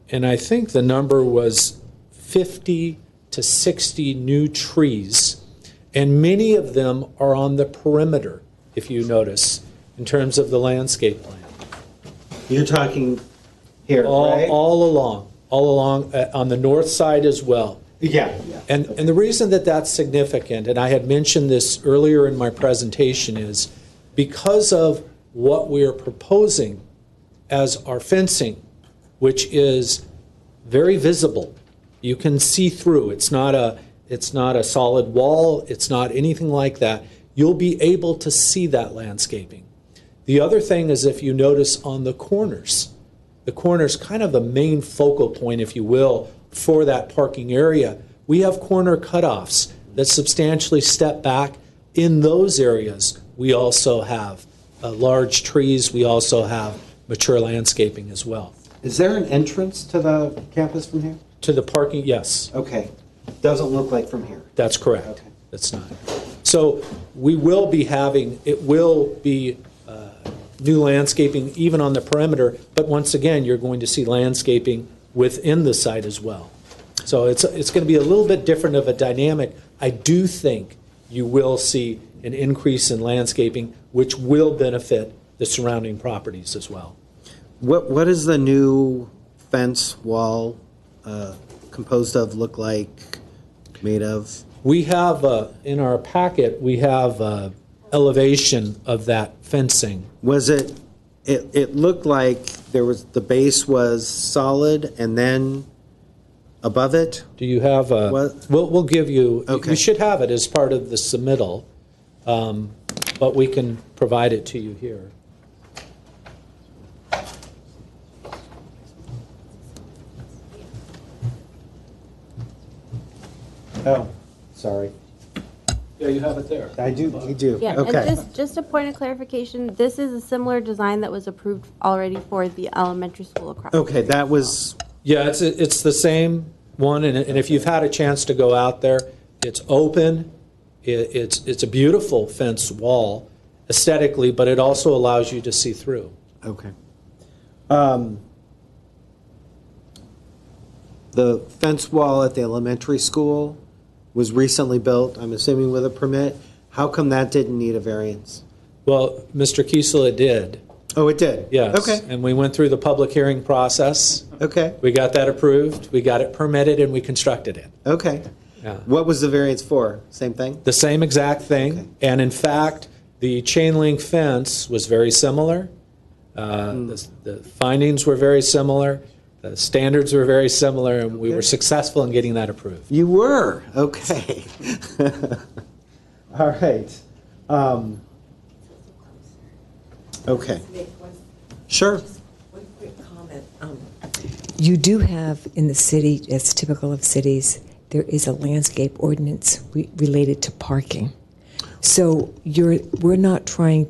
and I think the number was 50 to 60 new trees, and many of them are on the perimeter, if you notice, in terms of the landscape plan. You're talking here, right? All along, on the north side as well. Yeah. And the reason that that's significant, and I had mentioned this earlier in my presentation, is because of what we are proposing as our fencing, which is very visible. You can see through. It's not a solid wall. It's not anything like that. You'll be able to see that landscaping. The other thing is, if you notice on the corners kind of the main focal point, if you will, for that parking area. We have corner cutoffs that substantially step back. In those areas, we also have large trees. We also have mature landscaping as well. Is there an entrance to the campus from here? To the parking, yes. Okay. Doesn't look like from here. That's correct. Okay. It's not. So we will be having, it will be new landscaping even on the perimeter, but once again, you're going to see landscaping within the site as well. So it's going to be a little bit different of a dynamic. I do think you will see an increase in landscaping, which will benefit the surrounding properties as well. What is the new fence wall composed of, look like, made of? We have, in our packet, we have elevation of that fencing. Was it looked like there was, the base was solid and then above it? Do you have a, we'll give you, Okay. you should have it as part of the submittal, but we can provide it to you here. Oh, sorry. Yeah, you have it there. I do, we do. Yeah, Okay. and just a point of clarification, this is a similar design that was approved already for the elementary school across. Okay, that was, Yeah, it's the same one, and if you've had a chance to go out there, it's open, it's a beautiful fence wall aesthetically, but it also allows you to see through. okay. The fence wall at the elementary school was recently built, I'm assuming with a permit. How come that didn't need a variance? Well, Mr. Kiesel, it did. Oh, it did? Yes. Okay. And we went through the public hearing process. Okay. We got that approved, we got it permitted, and we constructed it. Okay. Yeah. What was the variance for? Same thing? The same exact thing. Okay. And in fact, the chain link fence was very similar. The findings were very similar. The standards were very similar, and we were successful in getting that approved. You were? Okay. All right. Okay. Sure. One quick comment. You do have in the city, as typical of cities, there is a landscape ordinance related to parking. So we are not going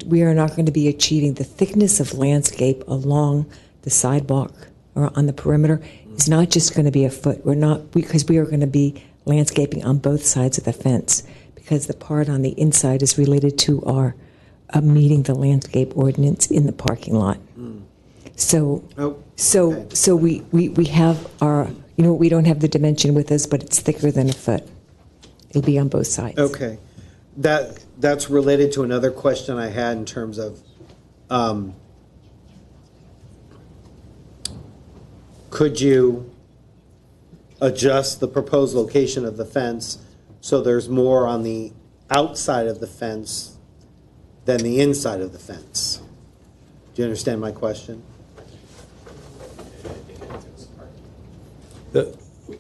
to be achieving the thickness of landscape along the sidewalk or on the perimeter. It's not just going to be a foot. Because we are going to be landscaping on both sides of the fence, because the part on the inside is related to our meeting the landscape ordinance in the parking lot. So we have our, we don't have the dimension with us, but it's thicker than a foot. It'll be on both sides. Okay. That's related to another question I had in terms of, could you adjust the proposed location of the fence so there's more on the outside of the fence than the inside of the fence? Do you understand my question?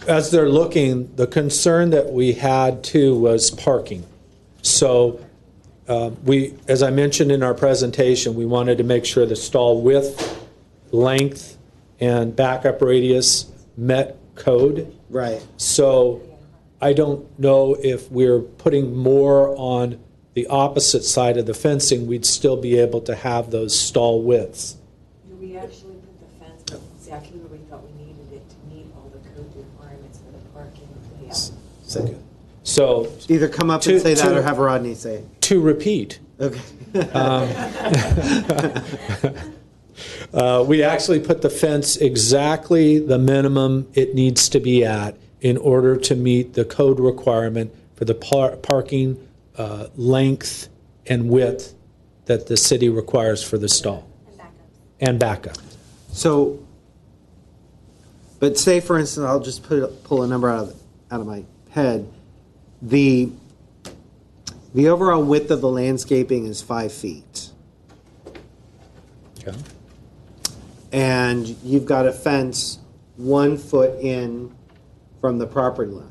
As they're looking, the concern that we had too was parking. So as I mentioned in our presentation, we wanted to make sure the stall width, length, and backup radius met code. Right. So I don't know if we're putting more on the opposite side of the fencing, we'd still be able to have those stall widths. We actually put the fence exactly where we thought we needed it to meet all the code requirements for the parking layout. So either come up and say that or have Rodney say it. To repeat. Okay. We actually put the fence exactly the minimum it needs to be at in order to meet the code requirement for the parking length and width that the city requires for the stall. And backup. So, but say for instance, I'll just pull a number out of my head. The overall width of the landscaping is 5 feet. Okay. And you've got a fence 1 foot in from the property line.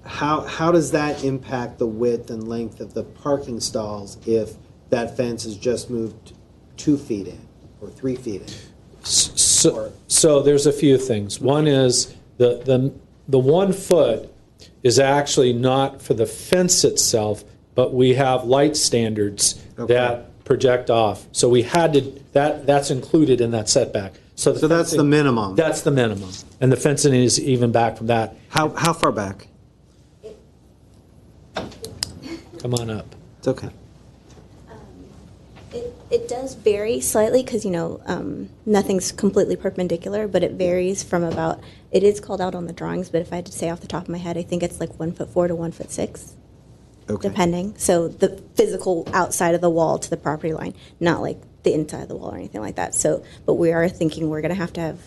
How does that impact the width and length of the parking stalls if that fence is just moved 2 feet in or 3 feet in? So there's a few things. One is the 1 foot is actually not for the fence itself, but we have light standards that project off. So we had to, that's included in that setback. So that's the minimum. That's the minimum. And the fencing is even back from that. How far back? Come on up. It's okay. It does vary slightly because, nothing's completely perpendicular, but it varies from about, it is called out on the drawings, but if I had to say off the top of my head, I think it's like 1'4" to 1'6", depending. So the physical outside of the wall to the property line, not like the inside of the wall or anything like that. So, but we are thinking we're going to have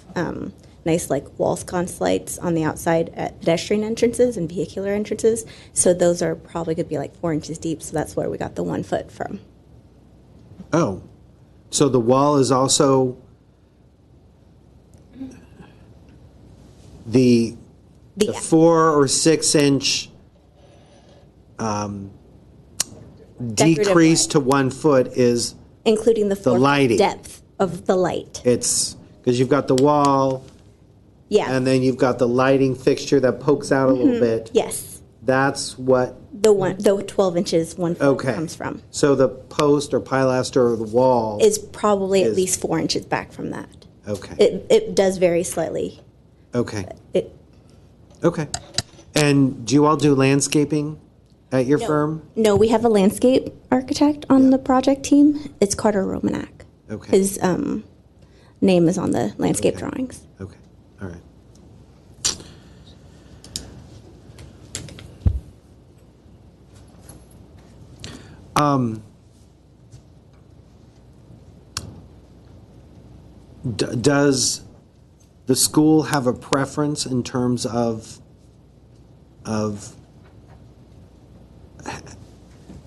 nice like wall sconce lights on the outside at pedestrian entrances and vehicular entrances. So those are probably going to be like 4 inches deep. So that's where we got the 1 foot from. Oh, so the wall is also the 4 or 6 inch decrease to 1 foot is including the 4 lighting depth of the light. It's because you've got the wall, and then you've got the lighting fixture that pokes out a little bit. Yes, that's what the 12 inches 1 foot comes from. So the post or pilaster or the wall is probably at least 4 inches back from that. Okay. It does vary slightly. Okay. Okay. And do you all do landscaping at your firm? No, we have a landscape architect on the project team. It's Carter Romanak. Okay. His name is on the landscape Okay. drawings. Okay, all right. Does the school have a preference in terms of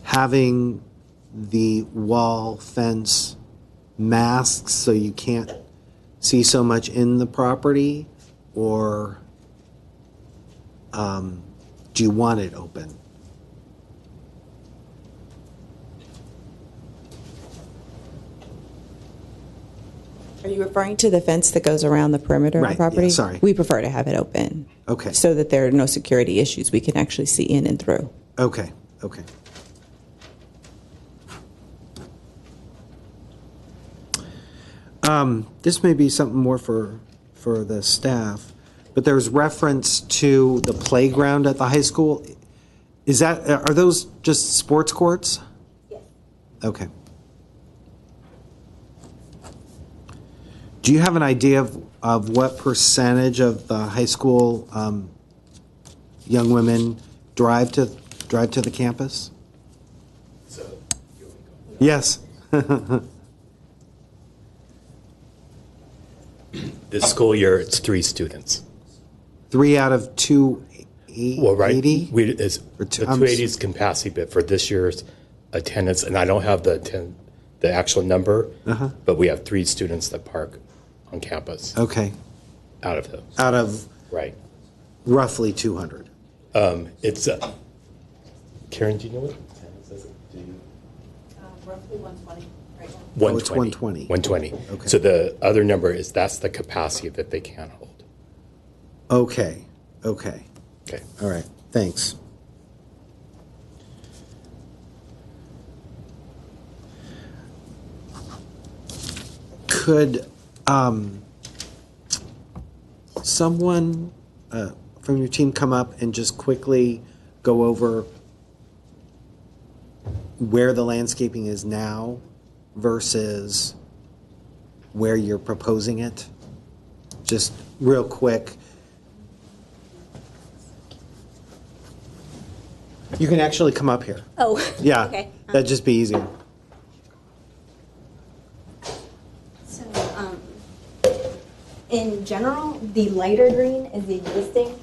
having the wall fence masked so you can't see so much in the property, or do you want it open? Are you referring to the fence that goes around the perimeter of Right, the yeah, property? sorry. We prefer to have it open. Okay. So that there are no security issues. We can actually see in and through. Okay, okay. This may be something more for the staff, but there's reference to the playground at the high school. Are those just sports courts? Yes. Okay. Do you have an idea of what percentage of the high school young women drive to the campus? Yes. This school year, it's 3 students. 3 out of 280? Well, right. The I'm 280 is capacity, but for this year's attendance, and I don't have the actual number, but we have 3 students that park on campus. Okay. Out of those. Out of Right. roughly 200. It's Karen, do you know what attendance is? Do you? Roughly 120 right now. 120. Oh, it's 120. 120. Okay. So the other number is that's the capacity that they can hold. Okay. Okay. Okay. All right. Thanks. Could someone from your team come up and just quickly go over where the landscaping is now versus where you're proposing it? Just real quick. You can actually come up here. Oh. Yeah, Okay. that'd just be easier. So, in general, the lighter green is the existing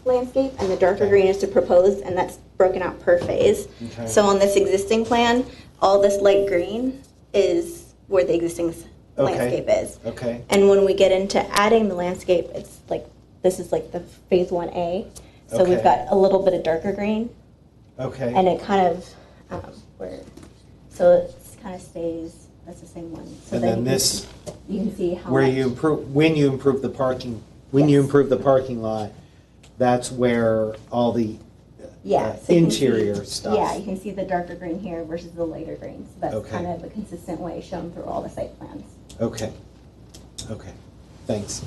landscape, and the darker green is the proposed, and that's broken out per phase. Okay. So on this existing plan, all this light green is where the existing landscape is. Okay. And when we get into adding the landscape, it's like, this is like the phase 1A. So we've Okay. got a little bit of darker green, Okay. and it kind of, so it kind of stays, that's the same one. So And then then you can this, see- you can see how where much. you improve, when you improve the parking, when you improve the parking lot, that's where all the Yeah, so you can see- interior stuff. Yeah, you can see the darker green here versus the lighter green. So that's Okay. kind of a consistent way shown through all the site plans. Okay. Okay. Thanks.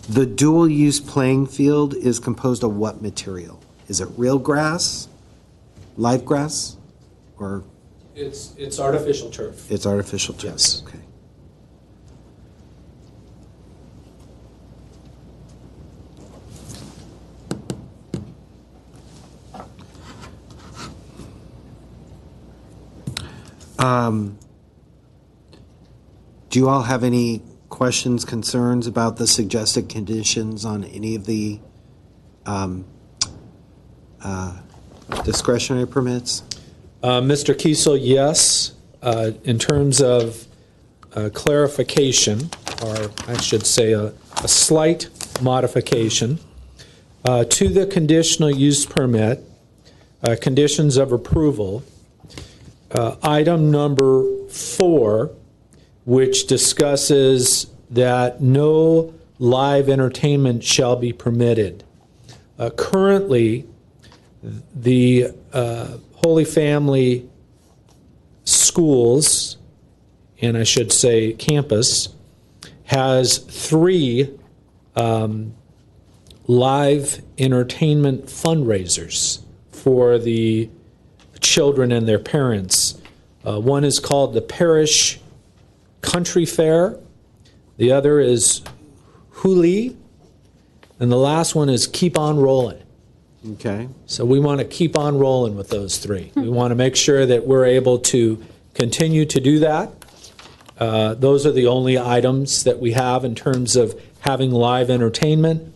The dual-use playing field is composed of what material? Is it real grass, live grass, or It's artificial turf. it's artificial turf? Yes. Okay. Do you all have any questions, concerns about the suggested conditions on any of the discretionary permits? Mr. Kiesel, yes. In terms of clarification, or I should say a slight modification, to the conditional use permit, conditions of approval, item number 4, which discusses that no live entertainment shall be permitted. Currently, the Holy Family Schools, and I should say campus, has 3 live entertainment fundraisers for the children and their parents. One is called the Parish Country Fair. The other is Huli. And the last one is Keep On Rolling. Okay. So we want to keep on rolling with those three. We want to make sure that we're able to continue to do that. Those are the only items that we have in terms of having live entertainment.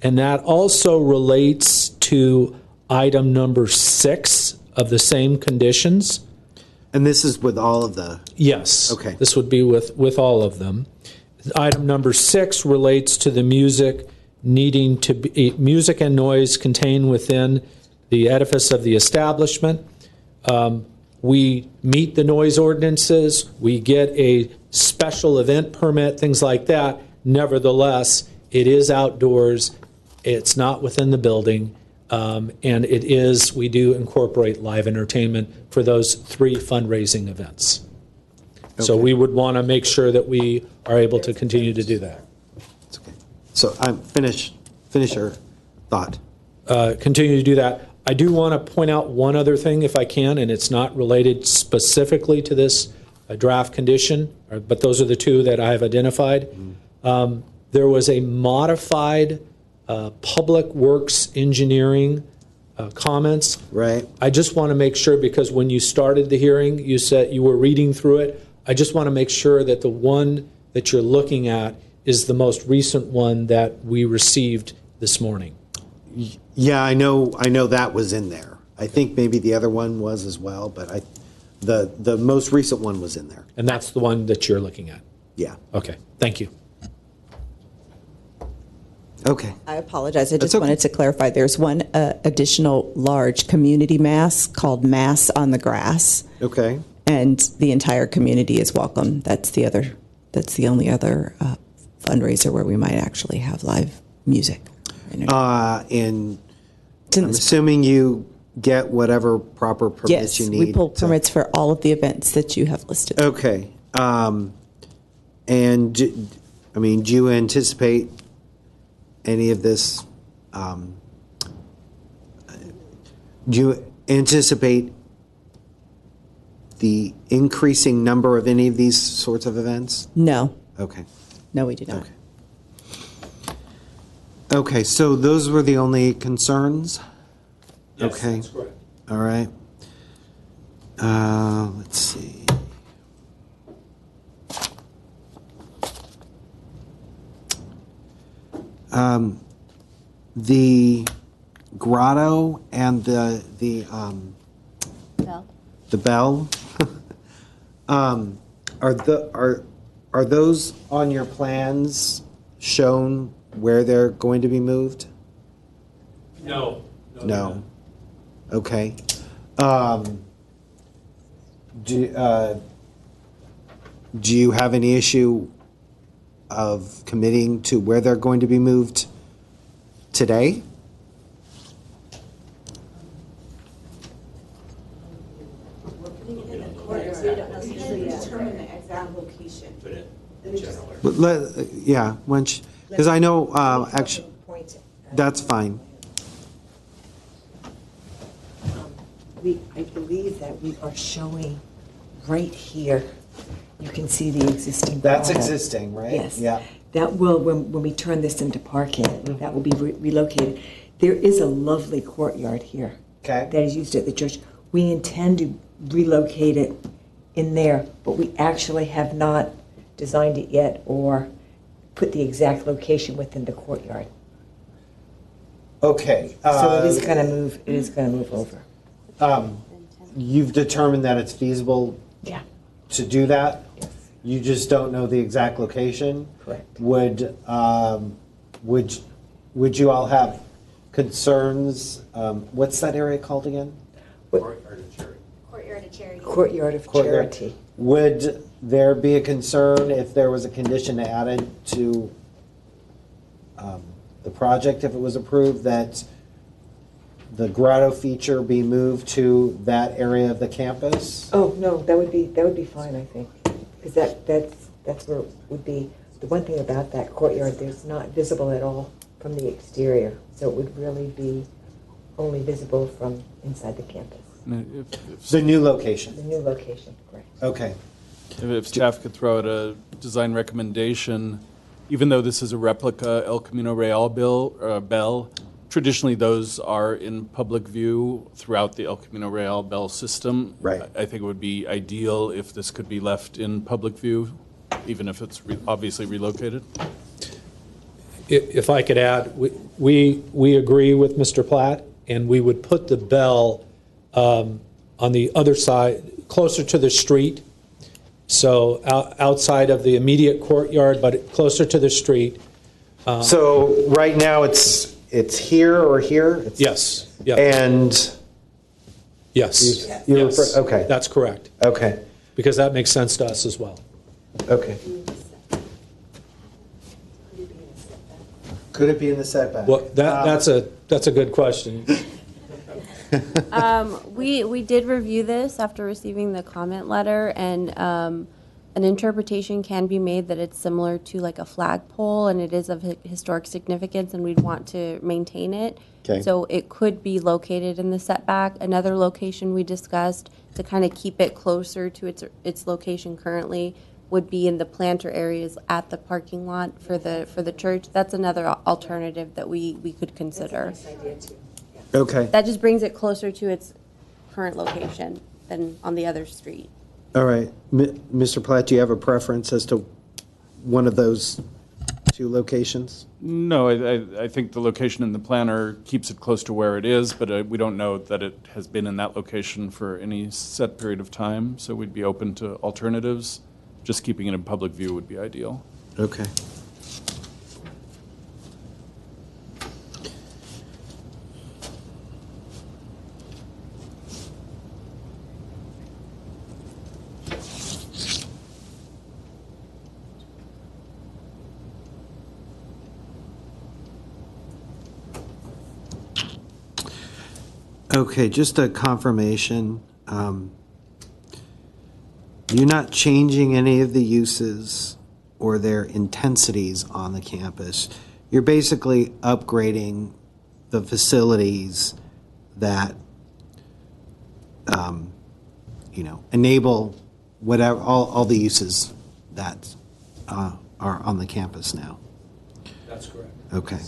And that also relates to item number 6 of the same conditions. And this is with all of the... Yes. Okay. This would be with all of them. Item number 6 relates to the music needing to be, music and noise contained within the edifice of the establishment. We meet the noise ordinances. We get a special event permit, things like that. Nevertheless, it is outdoors. It's not within the building. And it is, we do incorporate live entertainment for those 3 fundraising events. So we would want to make sure that we are able to continue to do that. So finish your thought. Continue to do that. I do want to point out one other thing, if I can, and it's not related specifically to this draft condition, but those are the 2 that I have identified. There was a modified public works engineering comments. Right. I just want to make sure, because when you started the hearing, you said you were reading through it. I just want to make sure that the one that you're looking at is the most recent one that we received this morning. Yeah, I know that was in there. I think maybe the other one was as well, but the most recent one was in there. And that's the one that you're looking at? Yeah. Okay, thank you. Okay. I apologize. I just wanted to clarify. There's one additional large community mass called Mass on the Grass. Okay. And the entire community is welcome. That's the only other fundraiser where we might actually have live music. And I'm assuming you get whatever proper permits you need. Yes, we pull permits for all of the events that you have listed. Okay. And do you anticipate any of this? Do you anticipate the increasing number of any of these sorts of events? No. Okay. No, we do not. Okay, so those were the only concerns? Yes, okay. That's correct. All right. Let's see. The grotto and the bell. Are those on your plans shown where they're going to be moved? No. No. Okay. Do you have any issue of committing to where they're going to be moved today? Yeah, because I know, actually, that's fine. I believe that we are showing right here. You can see the existing. That's grotto. existing, right? Yes. Yeah. That will, when we turn this into parking, that will be relocated. There is a lovely courtyard here. Okay. That is used at the church. We intend to relocate it in there, but we actually have not designed it yet or put the exact location within the courtyard. Okay. So it is going to move. It is going to move over. You've determined that it's feasible. Yeah. To do that. Yes. You just don't know the exact location. Correct. Would you all have concerns? What's that area called again? Courtyard of Charity. Courtyard of Charity. Would there be a concern if there was a condition added to the project, if it was approved, that the grotto feature be moved to that area of the campus? Oh no, that would be fine, I think, because that's where it would be. The one thing about that courtyard, there's not visible at all from the exterior, so it would really be only visible from inside the campus. The new location. The new location, correct. Okay. If staff could throw out a design recommendation, even though this is a replica El Camino Real bell, traditionally those are in public view throughout the El Camino Real bell system. Right. I think it would be ideal if this could be left in public view, even if it's obviously relocated. If I could add, we agree with Mr. Platt, and we would put the bell on the other side, closer to the street, so outside of the immediate courtyard, but closer to the street. So right now it's here or here? Yes. Yeah. And yes. Okay. That's correct. Okay. Because that makes sense to us as well. Okay. Could it be in the setback? Well, that's a good question. We did review this after receiving the comment letter, and an interpretation can be made that it's similar to like a flagpole, and it is of historic significance, and we'd want to maintain it. Okay. So it could be located in the setback. Another location we discussed to kind of keep it closer to its location currently would be in the planter areas at the parking lot for the church. That's another alternative that we could consider. That's a nice idea too. Okay. That just brings it closer to its current location than on the other street. All right. Mr. Platt, do you have a preference as to one of those two locations? No, I think the location in the planner keeps it close to where it is, but we don't know that it has been in that location for any set period of time, so we'd be open to alternatives. Just keeping it in public view would be ideal. Okay. Okay, just a confirmation. You're not changing any of the uses or their intensities on the campus. You're basically upgrading the facilities that, enable whatever, all the uses that are on the campus now. That's correct. Okay.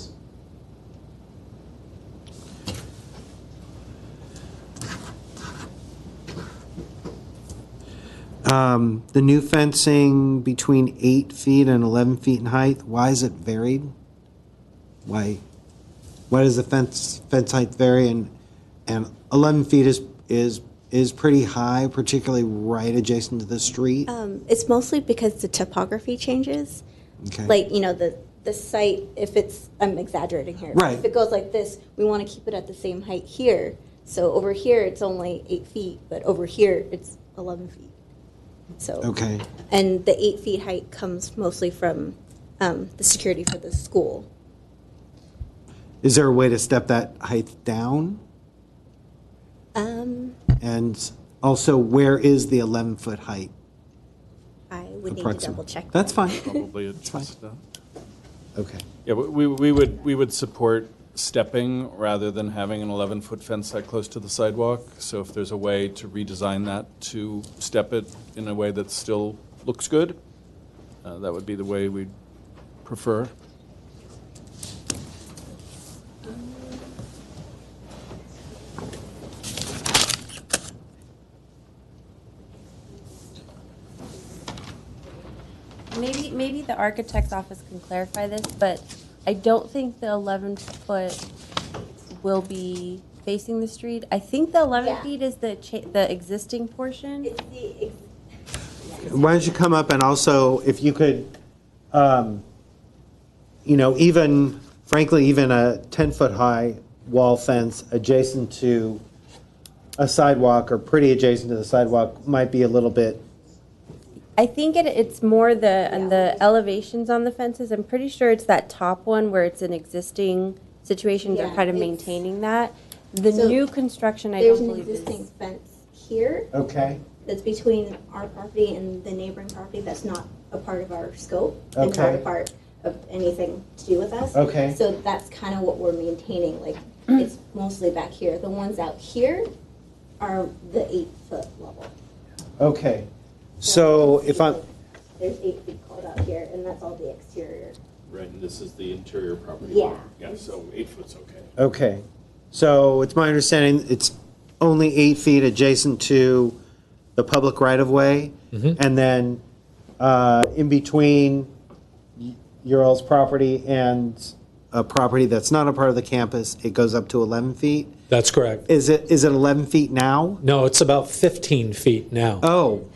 The new fencing between 8 feet and 11 feet in height, why is it varied? Why does the fence height vary? And 11 feet is pretty high, particularly right adjacent to the street? It's mostly because the topography changes. Okay. Like, the site, if it's, I'm exaggerating here. Right. If it goes like this, we want to keep it at the same height here. So over here, it's only 8 feet, but over here, it's 11 feet. So. Okay. And the 8 feet height comes mostly from the security for the school. Is there a way to step that height down? And also, where is the 11-foot height? I would need to double check. That's fine. Probably adjust that. Okay. Yeah, we would support stepping rather than having an 11-foot fence that close to the sidewalk. So if there's a way to redesign that to step it in a way that still looks good, that would be the way we'd prefer. Maybe the architect's office can clarify this, but I don't think the 11-foot will be facing the street. I think the 11 feet is the existing portion. It's the Why don't you come up and also, if you could, even, frankly, even a 10-foot high wall fence adjacent to a sidewalk or pretty adjacent to the sidewalk might be a little bit. I think it's more the elevations on the fences. I'm pretty sure it's that top one where it's an existing situation. They're kind of maintaining that. The new construction, I don't believe there's an existing fence here. Okay. That's between our property and the neighboring property that's not a part of our scope and not Okay. a part of anything to do with us. Okay. So that's kind of what we're maintaining. Like, it's mostly back here. The ones out here are the 8-foot level. Okay. So if I'm, There's 8 feet called out here, and that's all the exterior. Right, and this is the interior property. Yeah. Yeah, so 8 foot's okay. okay. So it's my understanding it's only 8 feet adjacent to the public right-of-way, and then in between your all's property and a property that's not a part of the campus, it goes up to 11 feet? That's correct. Is it 11 feet now? No, it's about 15 feet now. Oh,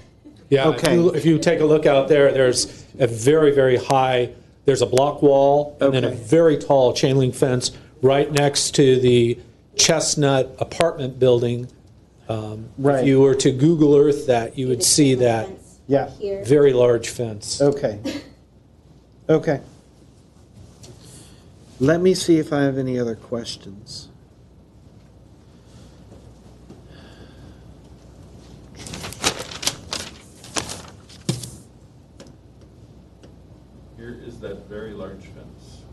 Yeah, okay. if you take a look out there, there's a very, very high, there's a block wall and then a Okay. very tall chain link fence right next to the Chestnut apartment building. Right. If you were to Google Earth that, you would see that Yeah. Here. very large fence. Okay. Okay. Let me see if I have any other questions. Here is that very large fence.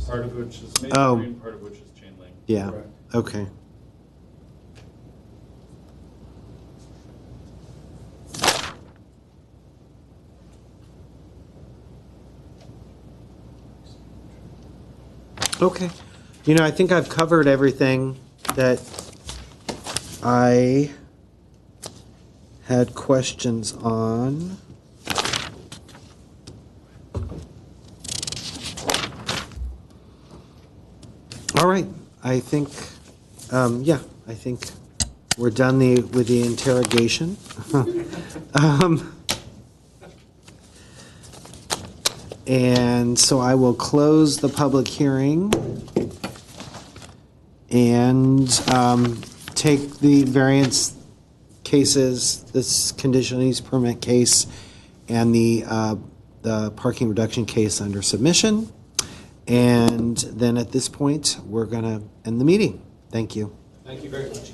Part of which is Oh. masonry and part of which is chain link. Yeah, okay. Okay. You know, I think I've covered everything that I had questions on. All right, I think, yeah, I think we're done with the interrogation. And so I will close the public hearing and take the variance cases, this conditional use permit case, and the parking reduction case under submission. And then at this point, we're going to end the meeting. Thank you. Thank you very much.